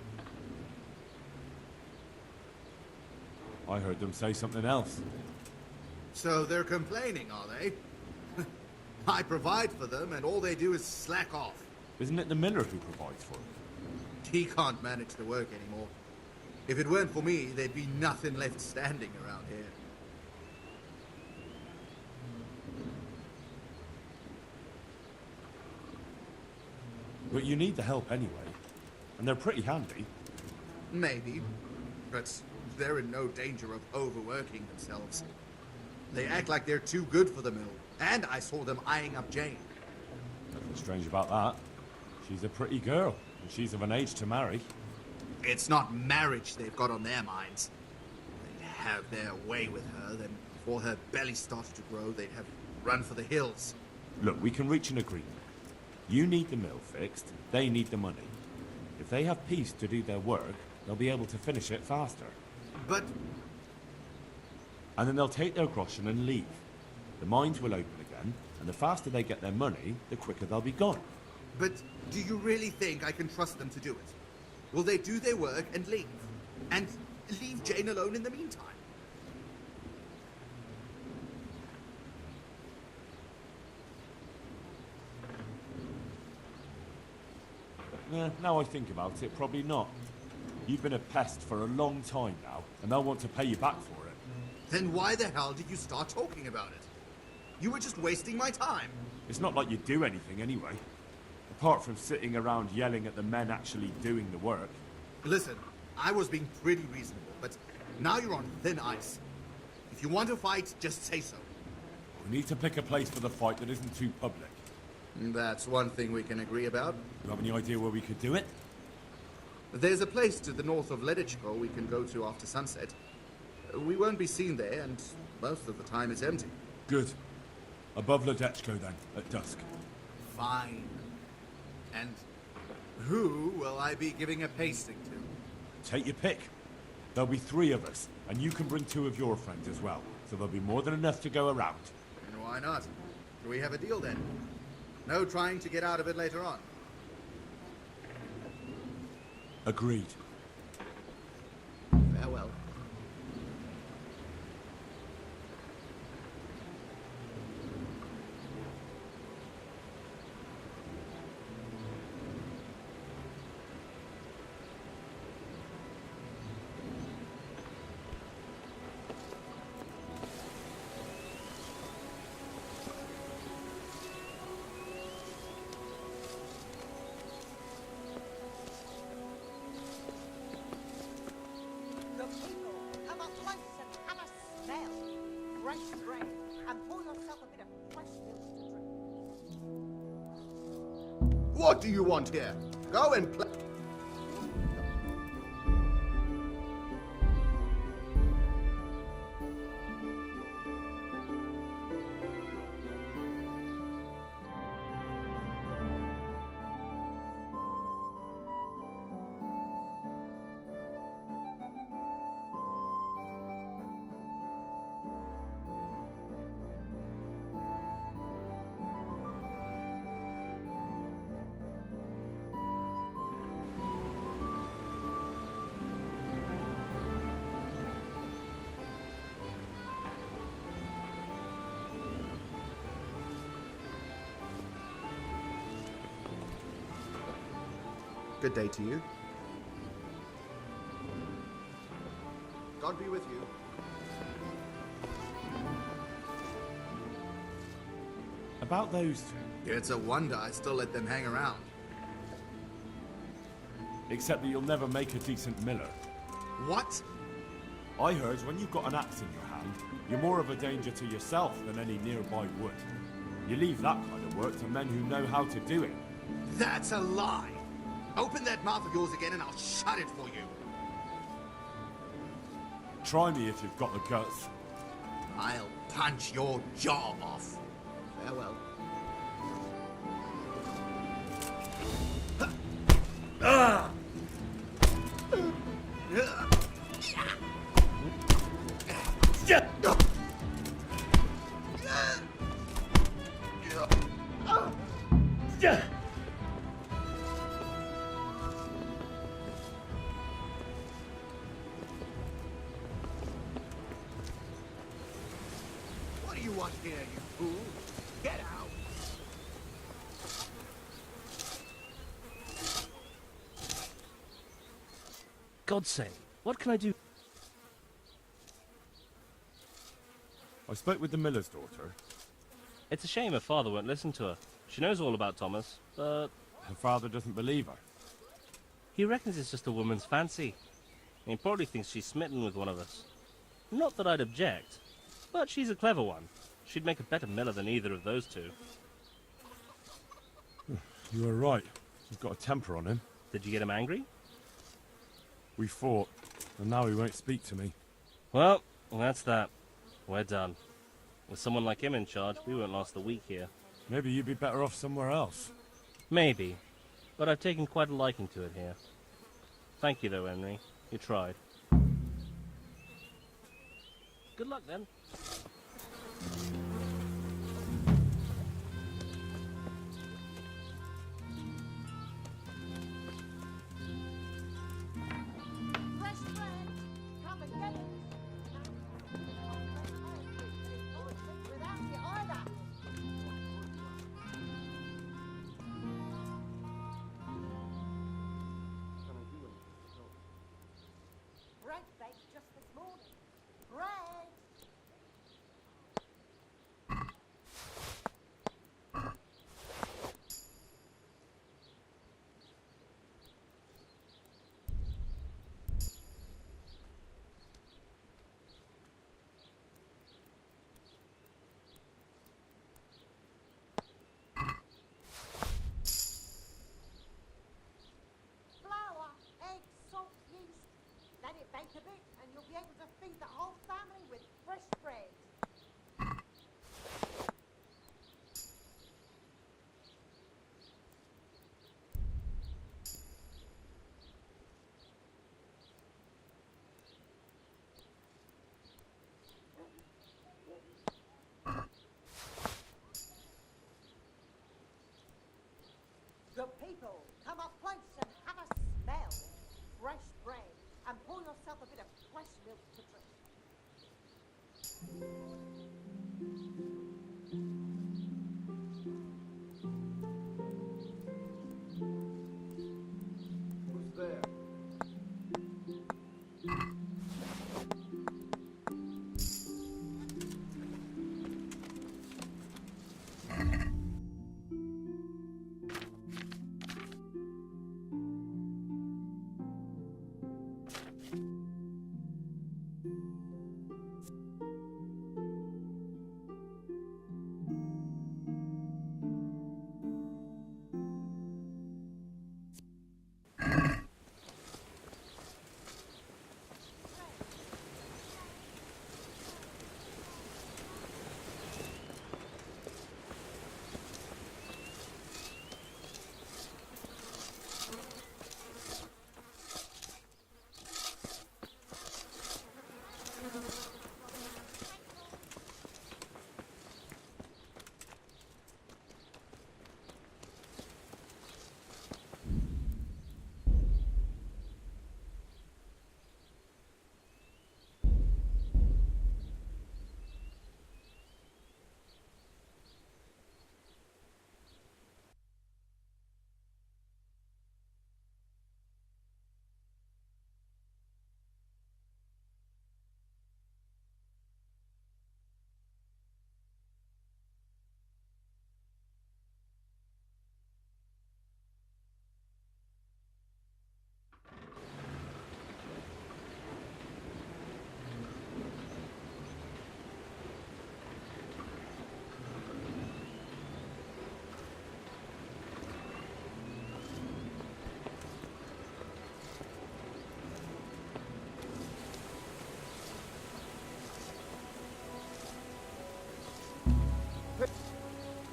I heard them say something else. So they're complaining, are they? I provide for them, and all they do is slack off. Isn't it the miller who provides for them? He can't manage the work anymore. If it weren't for me, there'd be nothing left standing around here. But you need the help anyway. And they're pretty handy. Maybe. But they're in no danger of overworking themselves. They act like they're too good for the mill. And I saw them eyeing up Jane. Nothing strange about that. She's a pretty girl, and she's of an age to marry. It's not marriage they've got on their minds. They'd have their way with her, then before her belly started to grow, they'd have run for the hills. Look, we can reach an agreement. You need the mill fixed, they need the money. If they have peace to do their work, they'll be able to finish it faster. But... And then they'll take their groschen and leave. The mines will open again, and the faster they get their money, the quicker they'll be gone. But do you really think I can trust them to do it? Will they do their work and leave? And leave Jane alone in the meantime? Now I think about it, probably not. You've been a pest for a long time now, and they'll want to pay you back for it. Then why the hell did you start talking about it? You were just wasting my time. It's not like you do anything anyway. Apart from sitting around yelling at the men actually doing the work. Listen, I was being pretty reasonable, but now you're on thin ice. If you want to fight, just say so. We need to pick a place for the fight that isn't too public. That's one thing we can agree about. Do you have any idea where we could do it? There's a place to the north of Leditchko we can go to after sunset. We won't be seen there, and most of the time it's empty. Good. Above Ledetchko then, at dusk. Fine. And who will I be giving a pasting to? Take your pick. There'll be 3 of us, and you can bring 2 of your friends as well, so there'll be more than enough to go around. And why not? Do we have a deal then? No trying to get out of it later on. Agreed. Farewell. What do you want here? Go and play. Good day to you. God be with you. About those 2. It's a wonder I still let them hang around. Except that you'll never make a decent miller. What? I heard when you've got an axe in your hand, you're more of a danger to yourself than any nearby wood. You leave that kind of work to men who know how to do it. That's a lie! Open that mouth of yours again and I'll shut it for you. Try me if you've got the guts. I'll punch your jaw off. Farewell. Ah! What do you want here, you fool? Get out! God's sake, what can I do? I spoke with the miller's daughter. It's a shame her father won't listen to her. She knows all about Thomas, but... Her father doesn't believe her. He reckons it's just a woman's fancy. He probably thinks she's smitten with one of us. Not that I'd object, but she's a clever one. She'd make a better miller than either of those 2. You are right. He's got a temper on him. Did you get him angry? We fought, and now he won't speak to me. Well, that's that. We're done. With someone like him in charge, we won't last a week here. Maybe you'd be better off somewhere else. Maybe. But I've taken quite a liking to it here. Thank you, though, Henry. You tried. Good luck, then. Bread baked just this morning. Bread! Flour, eggs, salt, yeast. Let it bake a bit and you'll be able to feed the whole family with fresh bread. Good people, come up close and have a smell. Fresh bread, and pour yourself a bit of fresh milk to drink. Who's there?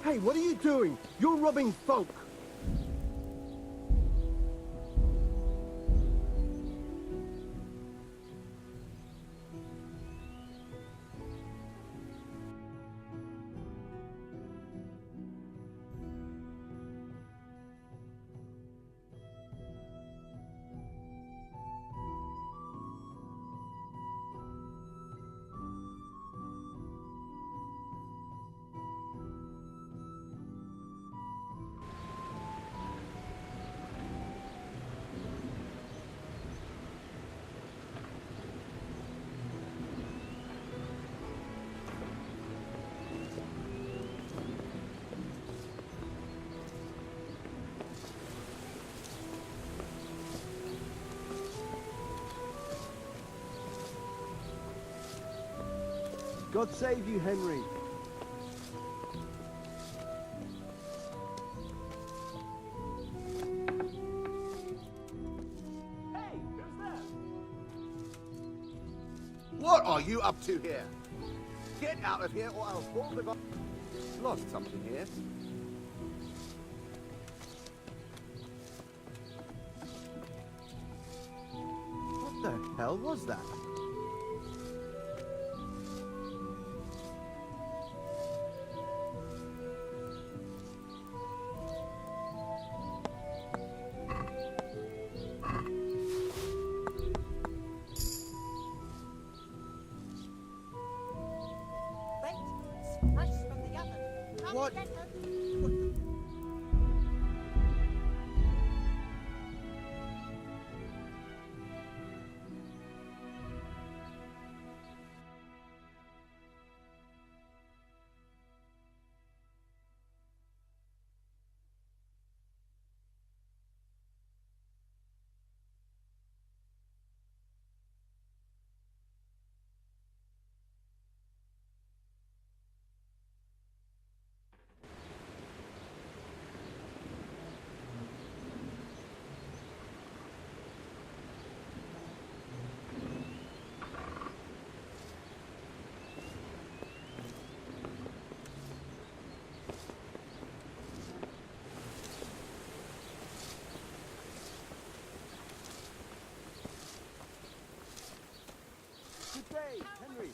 Hey, what are you doing? You're robbing folk. God save you, Henry. What are you up to here? Get out of here or I'll pull the... Lost something here. What the hell was that? Fresh from the oven. Come What? get her. Good day, Henry.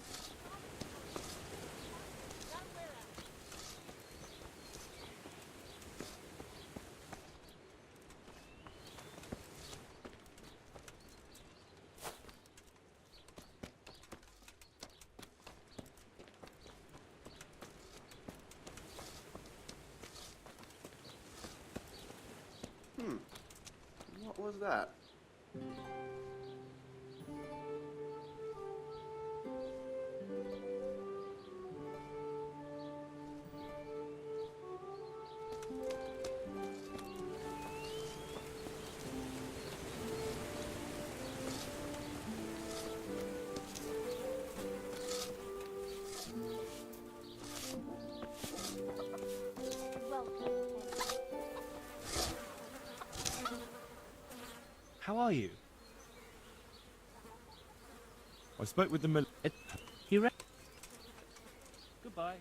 What was that? How are you? I spoke with the mill. Goodbye.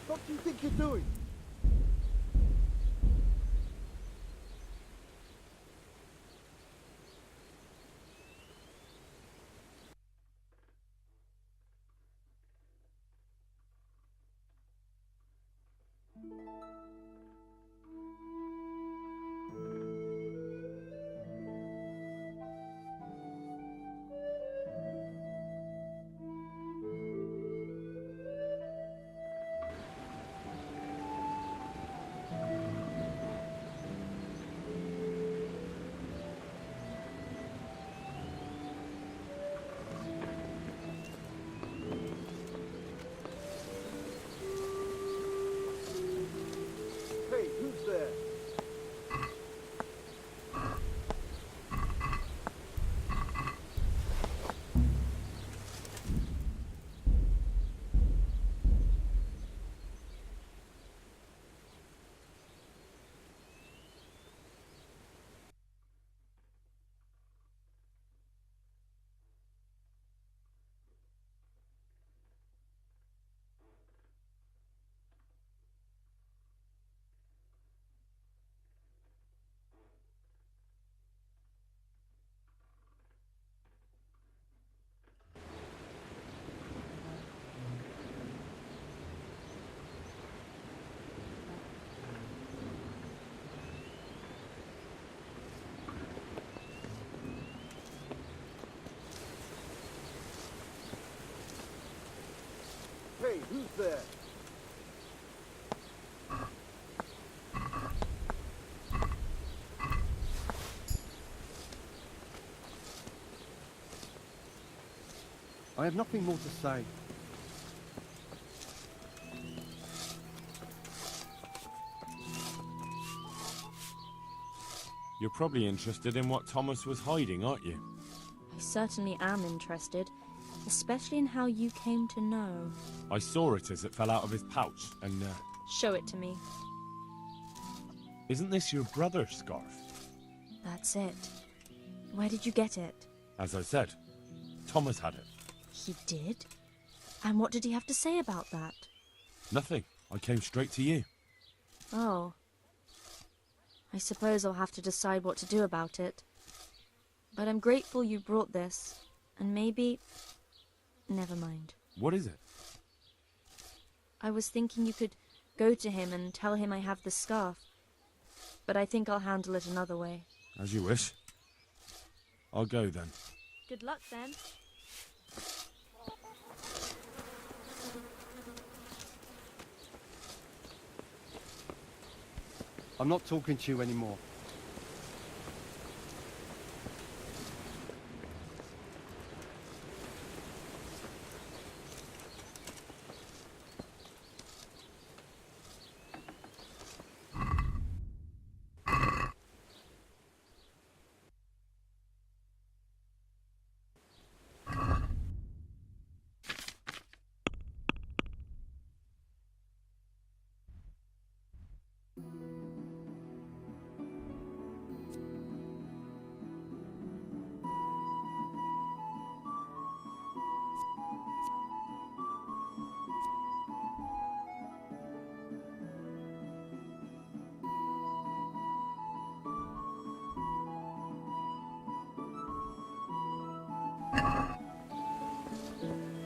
What do you think you're doing? Hey, who's there? Hey, who's there? I have nothing more to say. You're probably interested in what Thomas was hiding, aren't you? I certainly am interested, especially in how you came to know. I saw it as it fell out of his pouch, and, Show it to me. Isn't this your brother's scarf? That's it. Where did you get it? As I said, Thomas had it. He did? And what did he have to say about that? Nothing. I came straight to you. Oh. I suppose I'll have to decide what to do about it. But I'm grateful you brought this, and maybe... Never mind. What is it? I was thinking you could go to him and tell him I have the scarf, but I think I'll handle it another way. As you wish. I'll go then. Good luck then. I'm not talking to you anymore.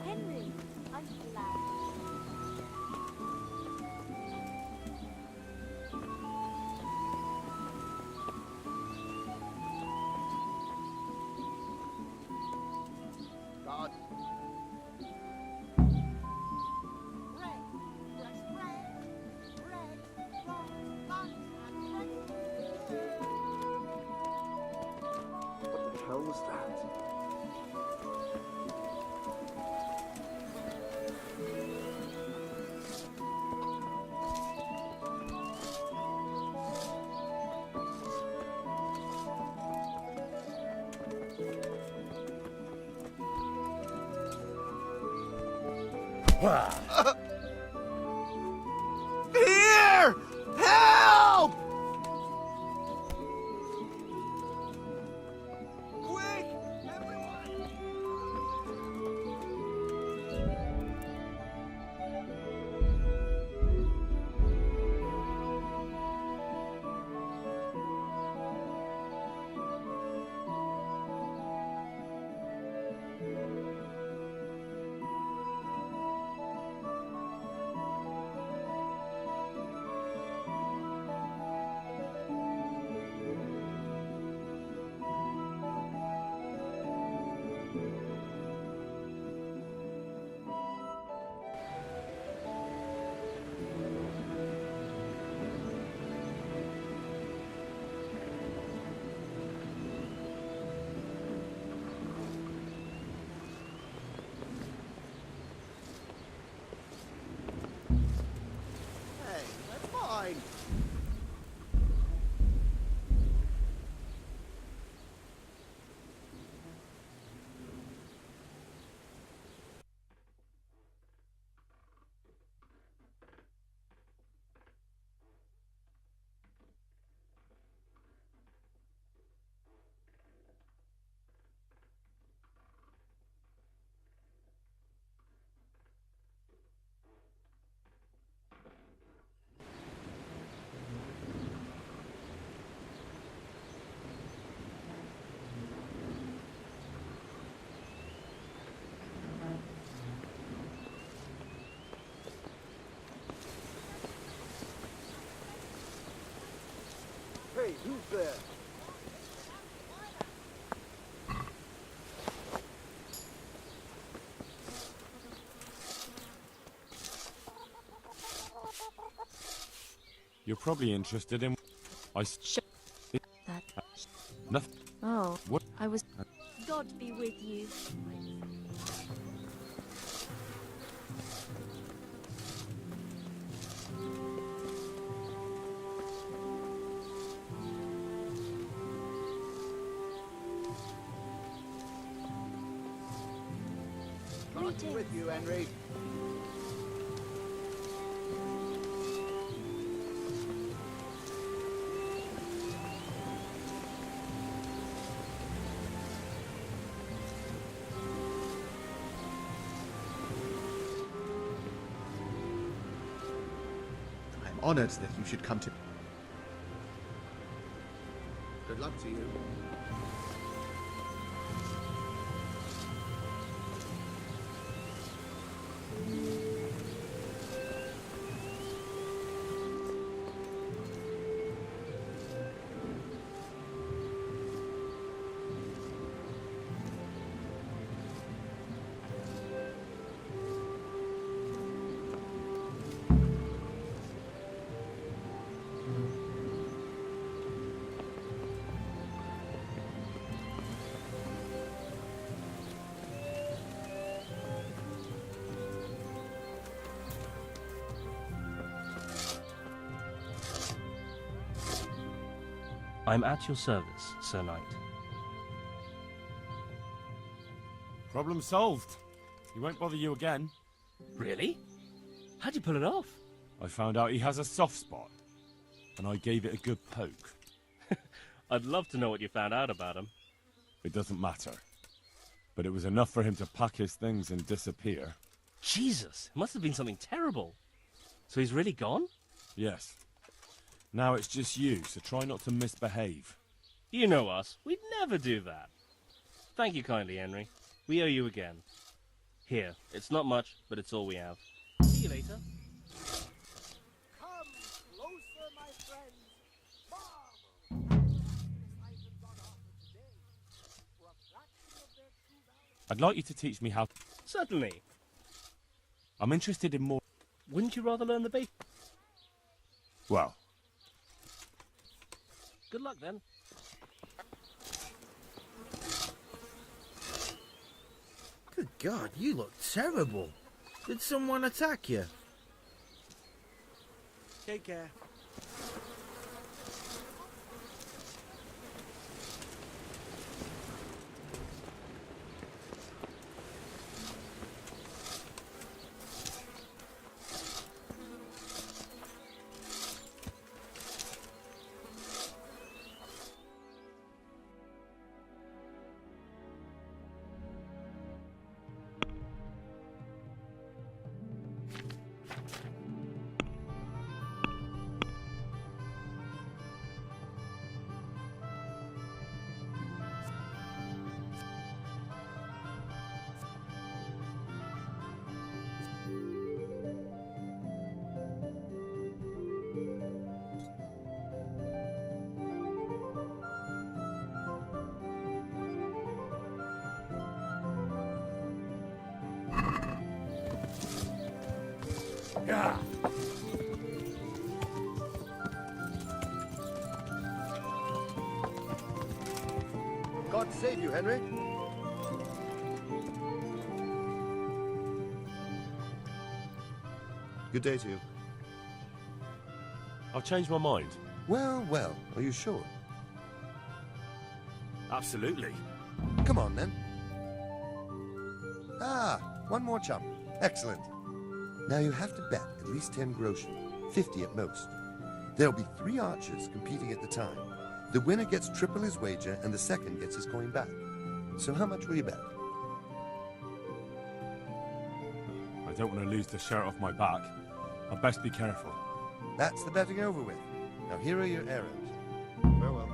Henry, I'm glad. God. Bread, fresh bread, from buns and bread. What the hell was that? Here! Help! Quick! Everyone! Hey, that's mine. Hey, who's there? You're probably interested in... That. Nothing. Oh, What? I was... God be with you. God be with you, Henry. I'm honored that you should come to... Good luck to you. I'm at your service, Sir Knight. Problem solved. He won't bother you again. Really? How'd you pull it off? I found out he has a soft spot, and I gave it a good poke. I'd love to know what you found out about him. It doesn't matter. But it was enough for him to pack his things and disappear. Jesus, it must have been something terrible. So he's really gone? Yes. Now it's just you, so try not to misbehave. You know us. We'd never do that. Thank you kindly, Henry. We owe you again. Here, it's not much, but it's all we have. See you later. Come closer, my friends. I'd like you to teach me how... Certainly. I'm interested in more... Wouldn't you rather learn the basics? Well... Good luck, then. Good God, you look terrible. Did someone attack you? Take care. Yeah. God save you, Henry. Good day to you. I've changed my mind. Well, well, are you sure? Absolutely. Come on, then. Ah, one more chump. Excellent. Now you have to bet at least 10 groschen, 50 at most. There'll be 3 archers competing at the time. The winner gets triple his wager, and the second gets his coin back. So how much will you bet? I don't want to lose the shirt off my back. I'd best be careful. That's the betting over with. Now here are your arrows. Farewell.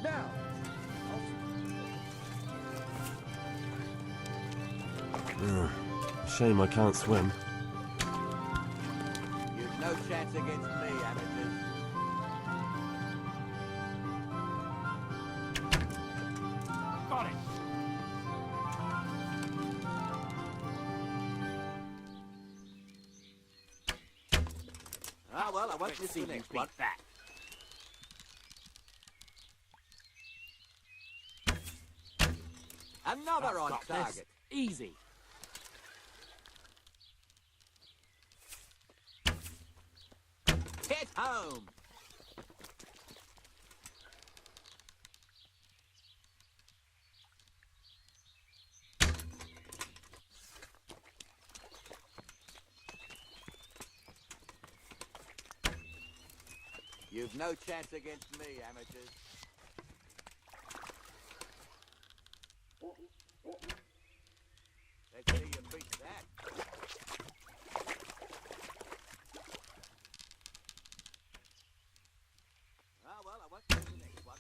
Now. Shame I can't swim. You've no chance against me, amateurs. Got it. well, I won't miss the next one. That. Another on Got target. this. Easy. Hit home. You've no chance against me, amateurs. Let's see you beat that. Oh, well, I won't do the next one.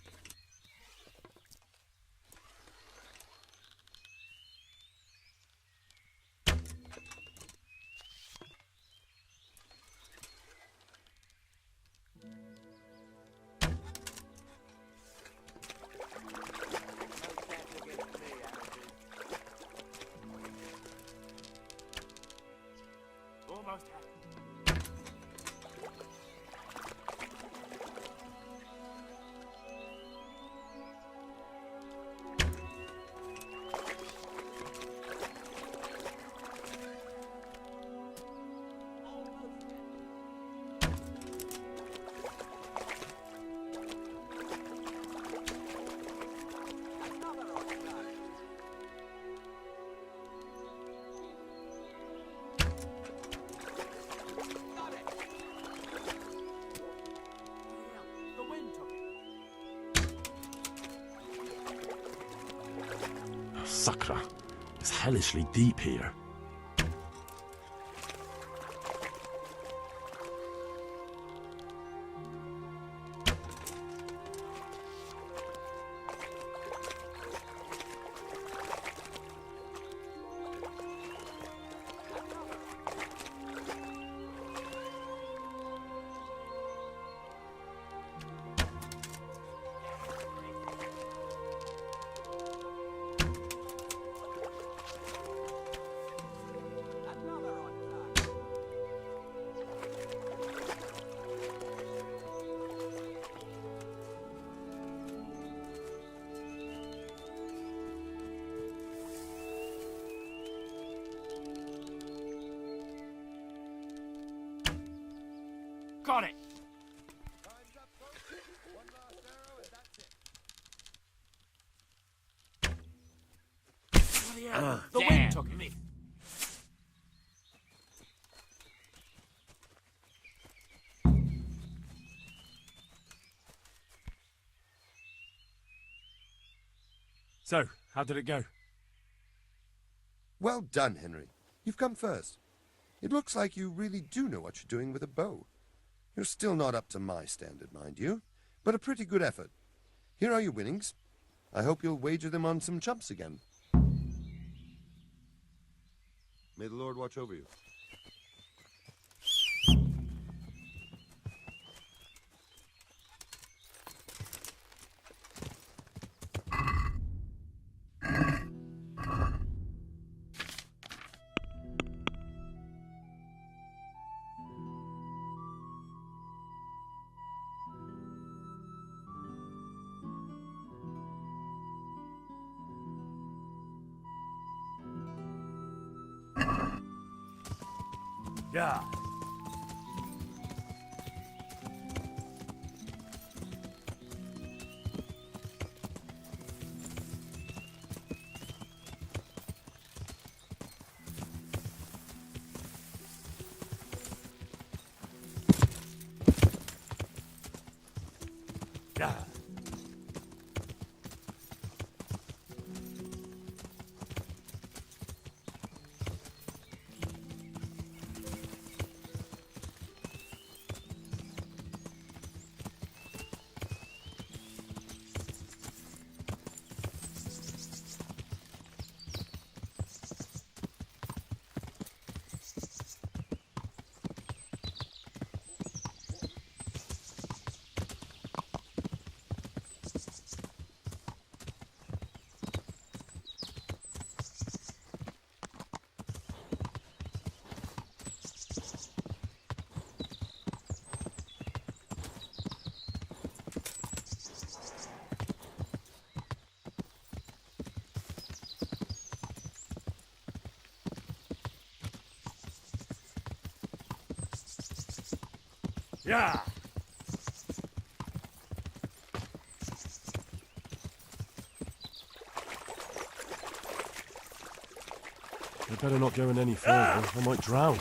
Almost had. Sakra. It's hellishly deep here. Got it. The wind took him. So, how did it go? Well done, Henry. You've come first. It looks like you really do know what you're doing with a bow. You're still not up to my standard, mind you, but a pretty good effort. Here are your winnings. I hope you'll wager them on some chumps again. May the Lord watch over you. Yeah. Yeah. Yeah. I better not go in any further. I might drown.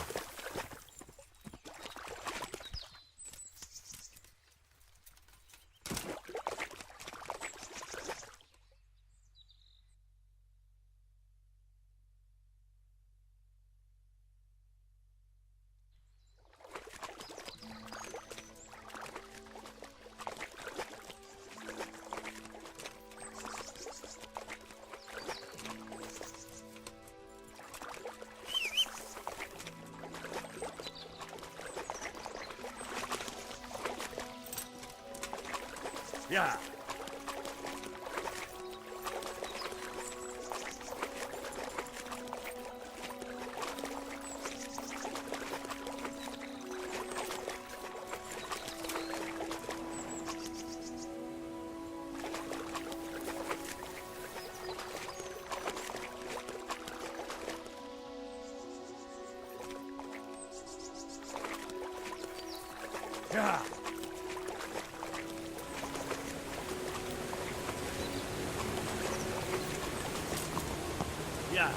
Yeah. Yeah. Yeah.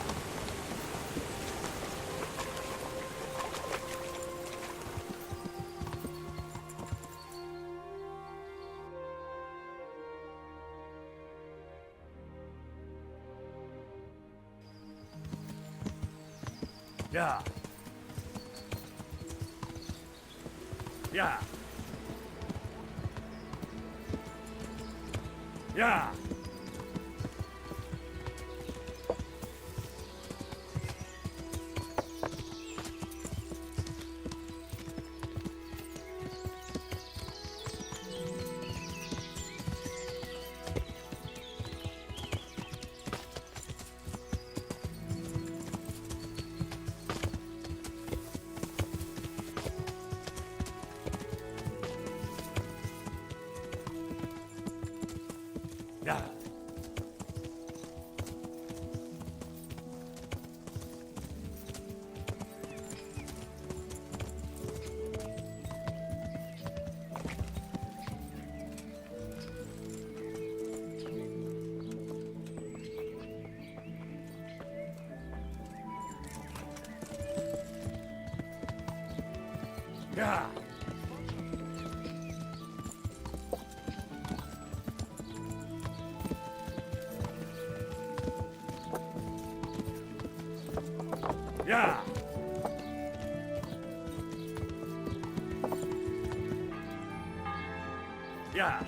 Yeah. Yeah. Yeah. Yeah. Yeah. Yeah. Yeah.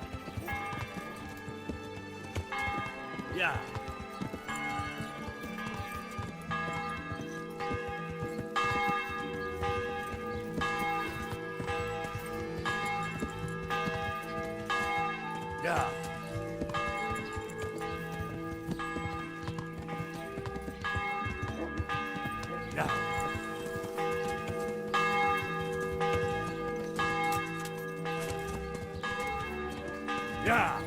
Yeah. Yeah. Yeah. Yeah.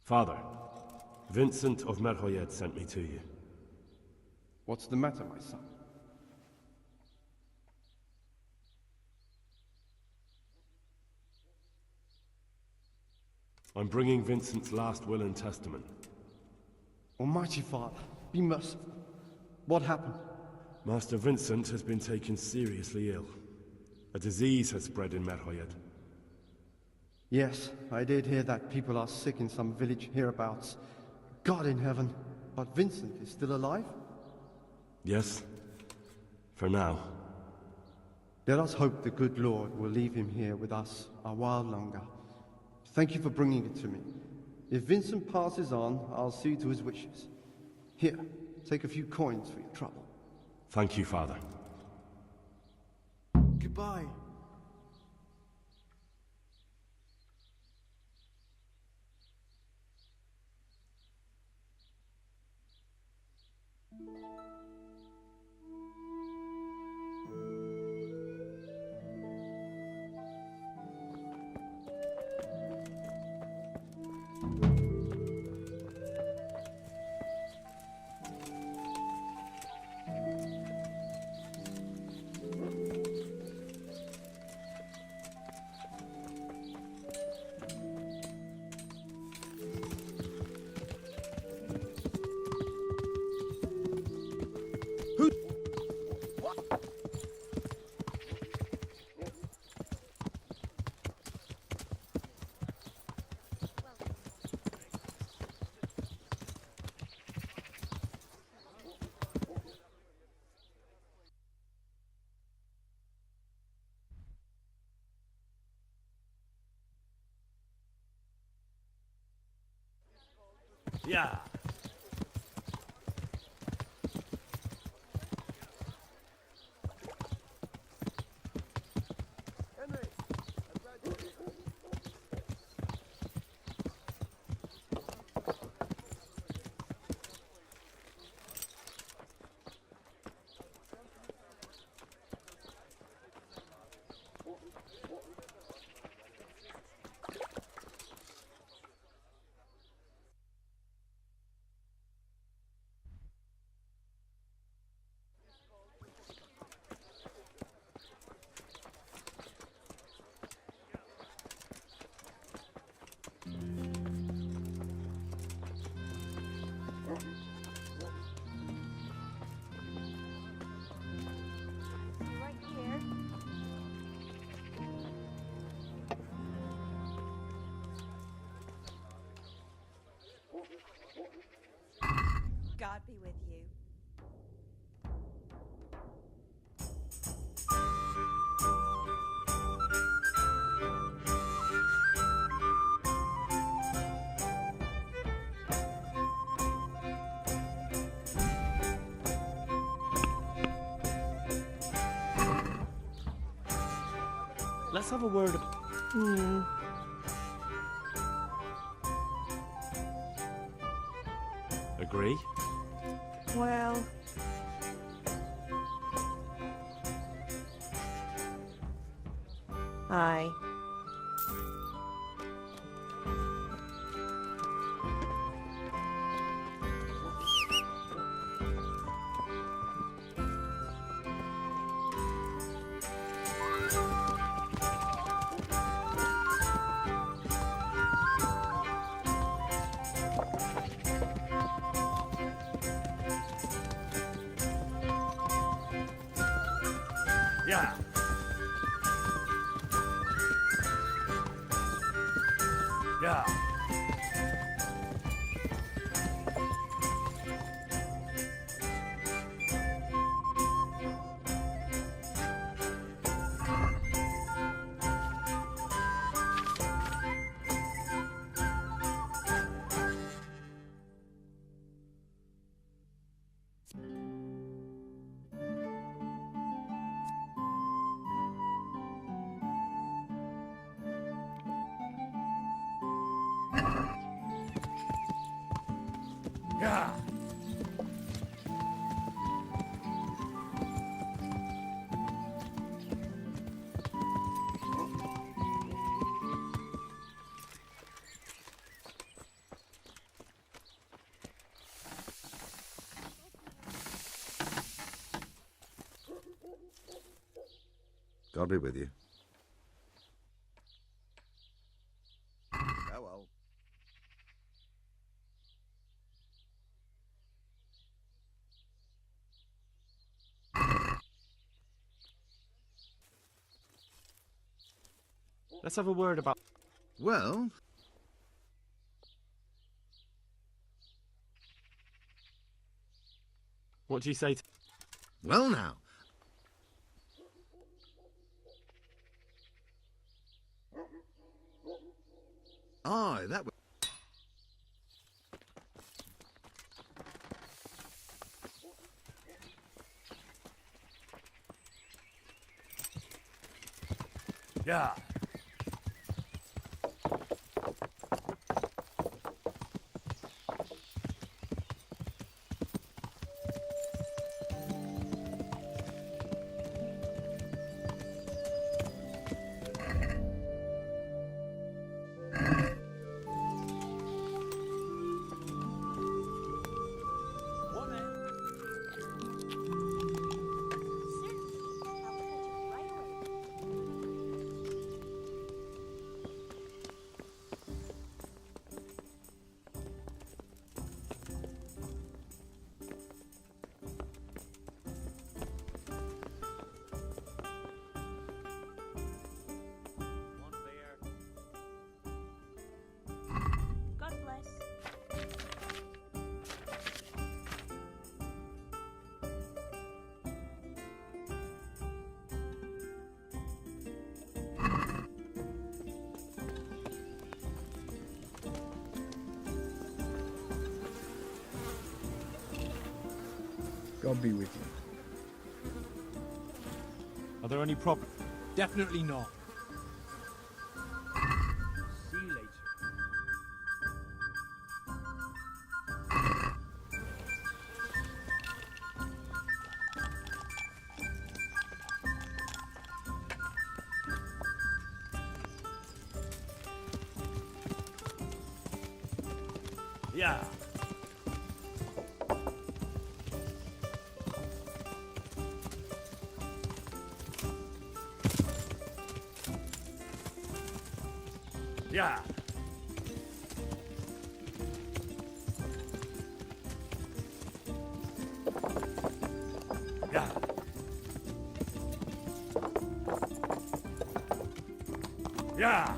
Father, Vincent of Merhoyed sent me to you. What's the matter, my son? I'm bringing Vincent's last will and testament. Almighty Father, be merciful. What happened? Master Vincent has been taken seriously ill. A disease has spread in Merhoyed. Yes, I did hear that people are sick in some village hereabouts. God in heaven. But Vincent is still alive? Yes, for now. Let us hope the good Lord will leave him here with us a while longer. Thank you for bringing it to me. If Vincent passes on, I'll see to his wishes. Here, take a few coins for your trouble. Thank you, Father. Goodbye. Yeah. Right here. God be with you. Let's have a word. Agree? Well, aye. Yeah. Yeah. God be with you. Farewell. Let's have a word about... Well... What do you say to... Well now. Aye, that was... Yeah. God bless. God be with you. Are there any problems? Definitely not. See you later. Yeah. Yeah. Yeah. Yeah.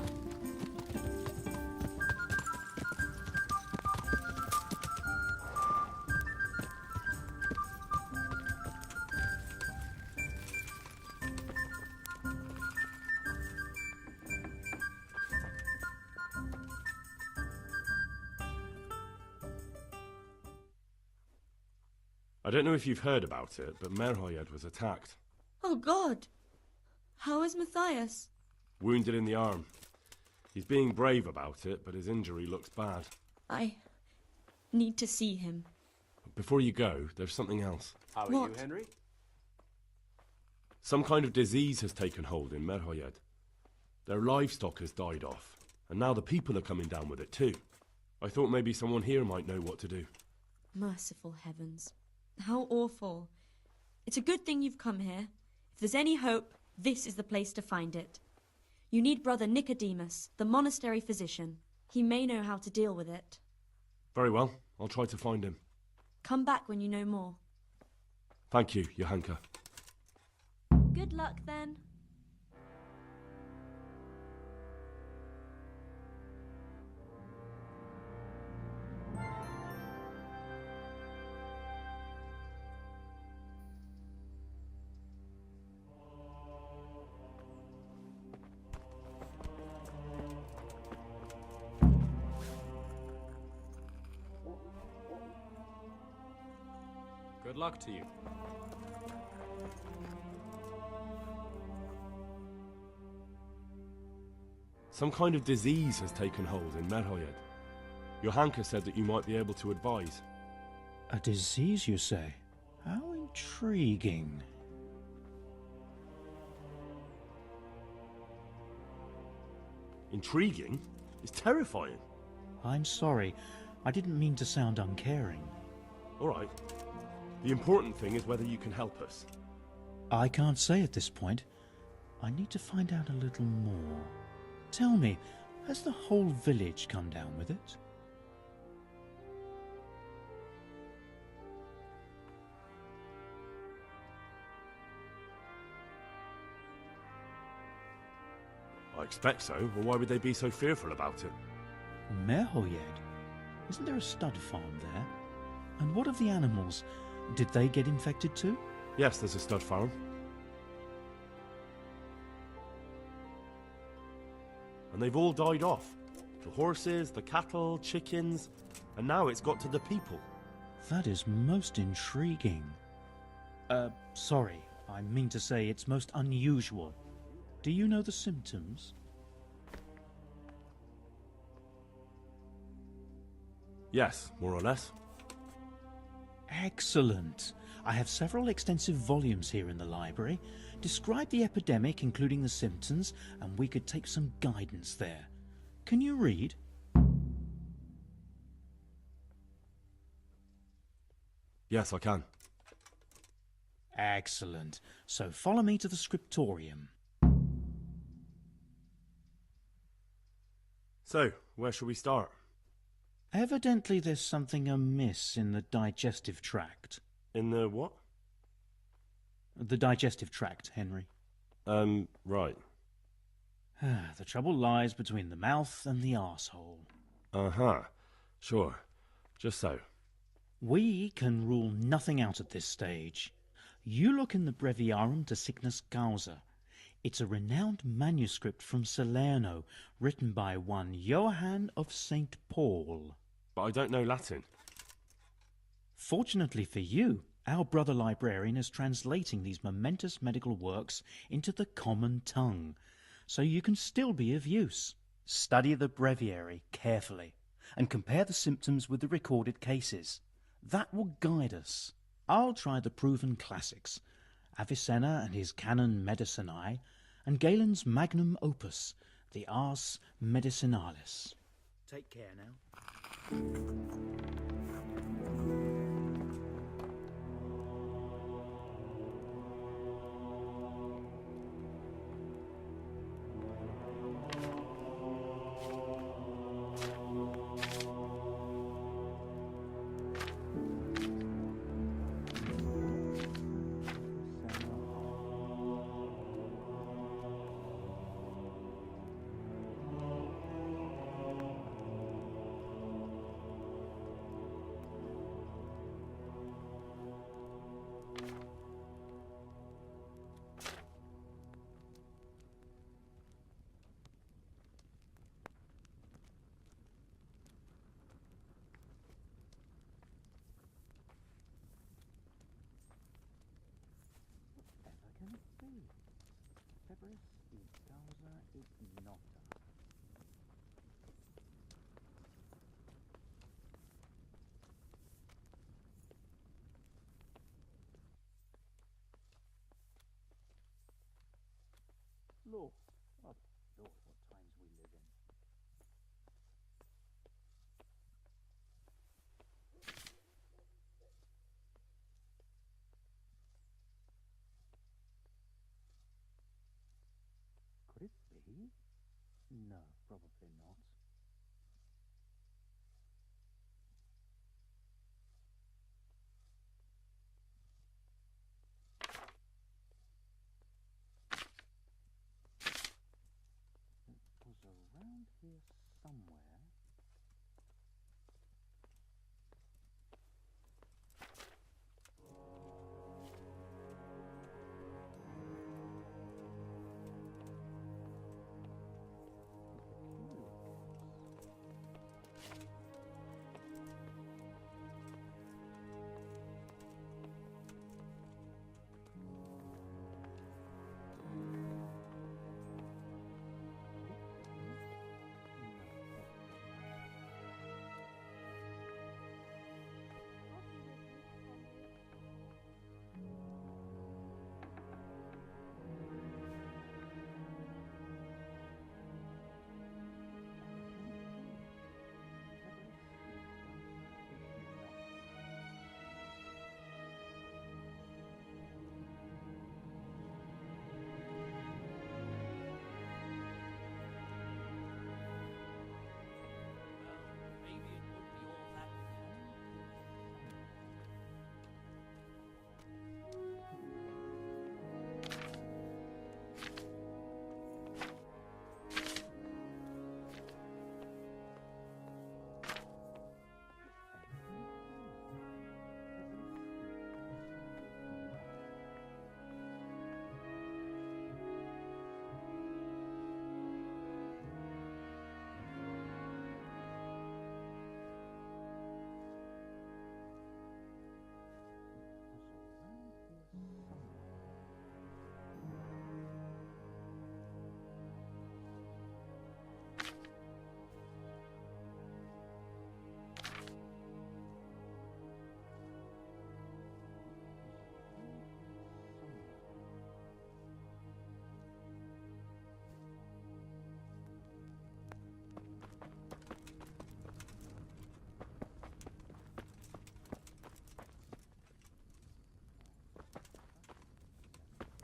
I don't know if you've heard about it, but Merhoyed was attacked. Oh, God. How is Matthias? Wounded in the arm. He's being brave about it, but his injury looks bad. I need to see him. Before you go, there's something else. How are What? you, Henry? Some kind of disease has taken hold in Merhoyed. Their livestock has died off, and now the people are coming down with it too. I thought maybe someone here might know what to do. Merciful heavens. How awful. It's a good thing you've come here. If there's any hope, this is the place to find it. You need Brother Nicodemus, the monastery physician. He may know how to deal with it. Very well, I'll try to find him. Come back when you know more. Thank you, Johanka. Good luck, then. Good luck to you. Some kind of disease has taken hold in Merhoyed. Johanka said that you might be able to advise. A disease, you say? How intriguing. Intriguing? It's terrifying. I'm sorry. I didn't mean to sound uncaring. All right. The important thing is whether you can help us. I can't say at this point. I need to find out a little more. Tell me, has the whole village come down with it? I expect so, or why would they be so fearful about it? Merhoyed? Isn't there a stud farm there? And what of the animals? Did they get infected too? Yes, there's a stud farm. And they've all died off. The horses, the cattle, chickens, and now it's got to the people. That is most intriguing. Sorry, I mean to say it's most unusual. Do you know the symptoms? Yes, more or less. Excellent. I have several extensive volumes here in the library. Describe the epidemic, including the symptoms, and we could take some guidance there. Can you read? Yes, I can. Excellent. So follow me to the scriptorium. So, where shall we start? Evidently there's something amiss in the digestive tract. In the what? The digestive tract, Henry. Right. The trouble lies between the mouth and the arsehole. Uh-huh. Sure. Just so. We can rule nothing out at this stage. You look in the Breviarum de Sickness Causa. It's a renowned manuscript from Salerno, written by one Johann of St. Paul. But I don't know Latin. Fortunately for you, our brother librarian is translating these momentous medical works into the common tongue, so you can still be of use. Study the breviary carefully, and compare the symptoms with the recorded cases. That will guide us. I'll try the proven classics, Avicenna and his Canon Medicinae, and Galen's magnum opus, the Ars Medicinalis. Take care now. Febris et causa ignota. Lord, oh Lord, what times we live in. Could it be? No, probably not. It was around here somewhere. No.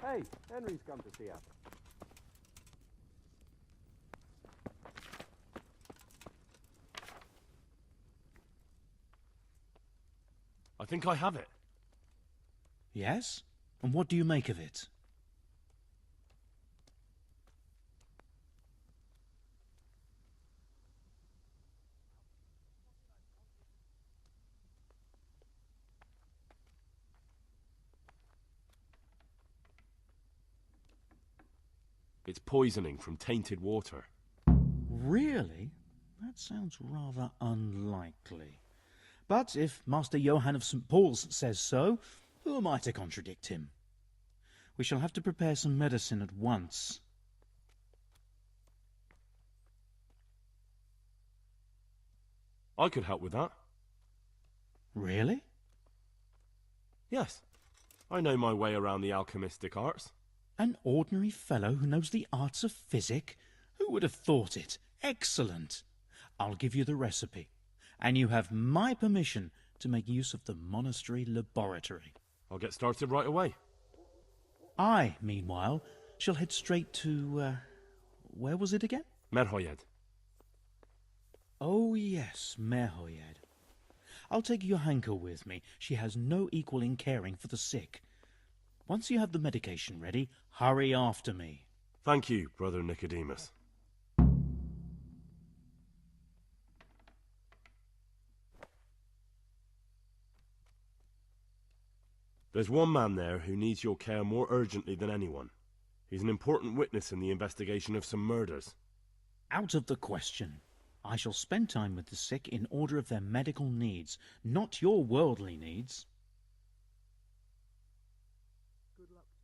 Hey, Henry's come to see us. I think I have it. Yes? And what do you make of it? It's poisoning from tainted water. Really? That sounds rather unlikely. But if Master Johann of St. Paul's says so, who am I to contradict him? We shall have to prepare some medicine at once. I could help with that. Really? Yes. I know my way around the alchemistic arts. An ordinary fellow who knows the arts of physic? Who would have thought it? Excellent. I'll give you the recipe, and you have my permission to make use of the monastery laboratory. I'll get started right away. I, meanwhile, shall head straight to, where was it again? Merhoyed. Oh, yes, Merhoyed. I'll take Johanka with me. She has no equal in caring for the sick. Once you have the medication ready, hurry after me. Thank you, Brother Nicodemus. There's one man there who needs your care more urgently than anyone. He's an important witness in the investigation of some murders. Out of the question. I shall spend time with the sick in order of their medical needs, not your worldly needs. Good luck to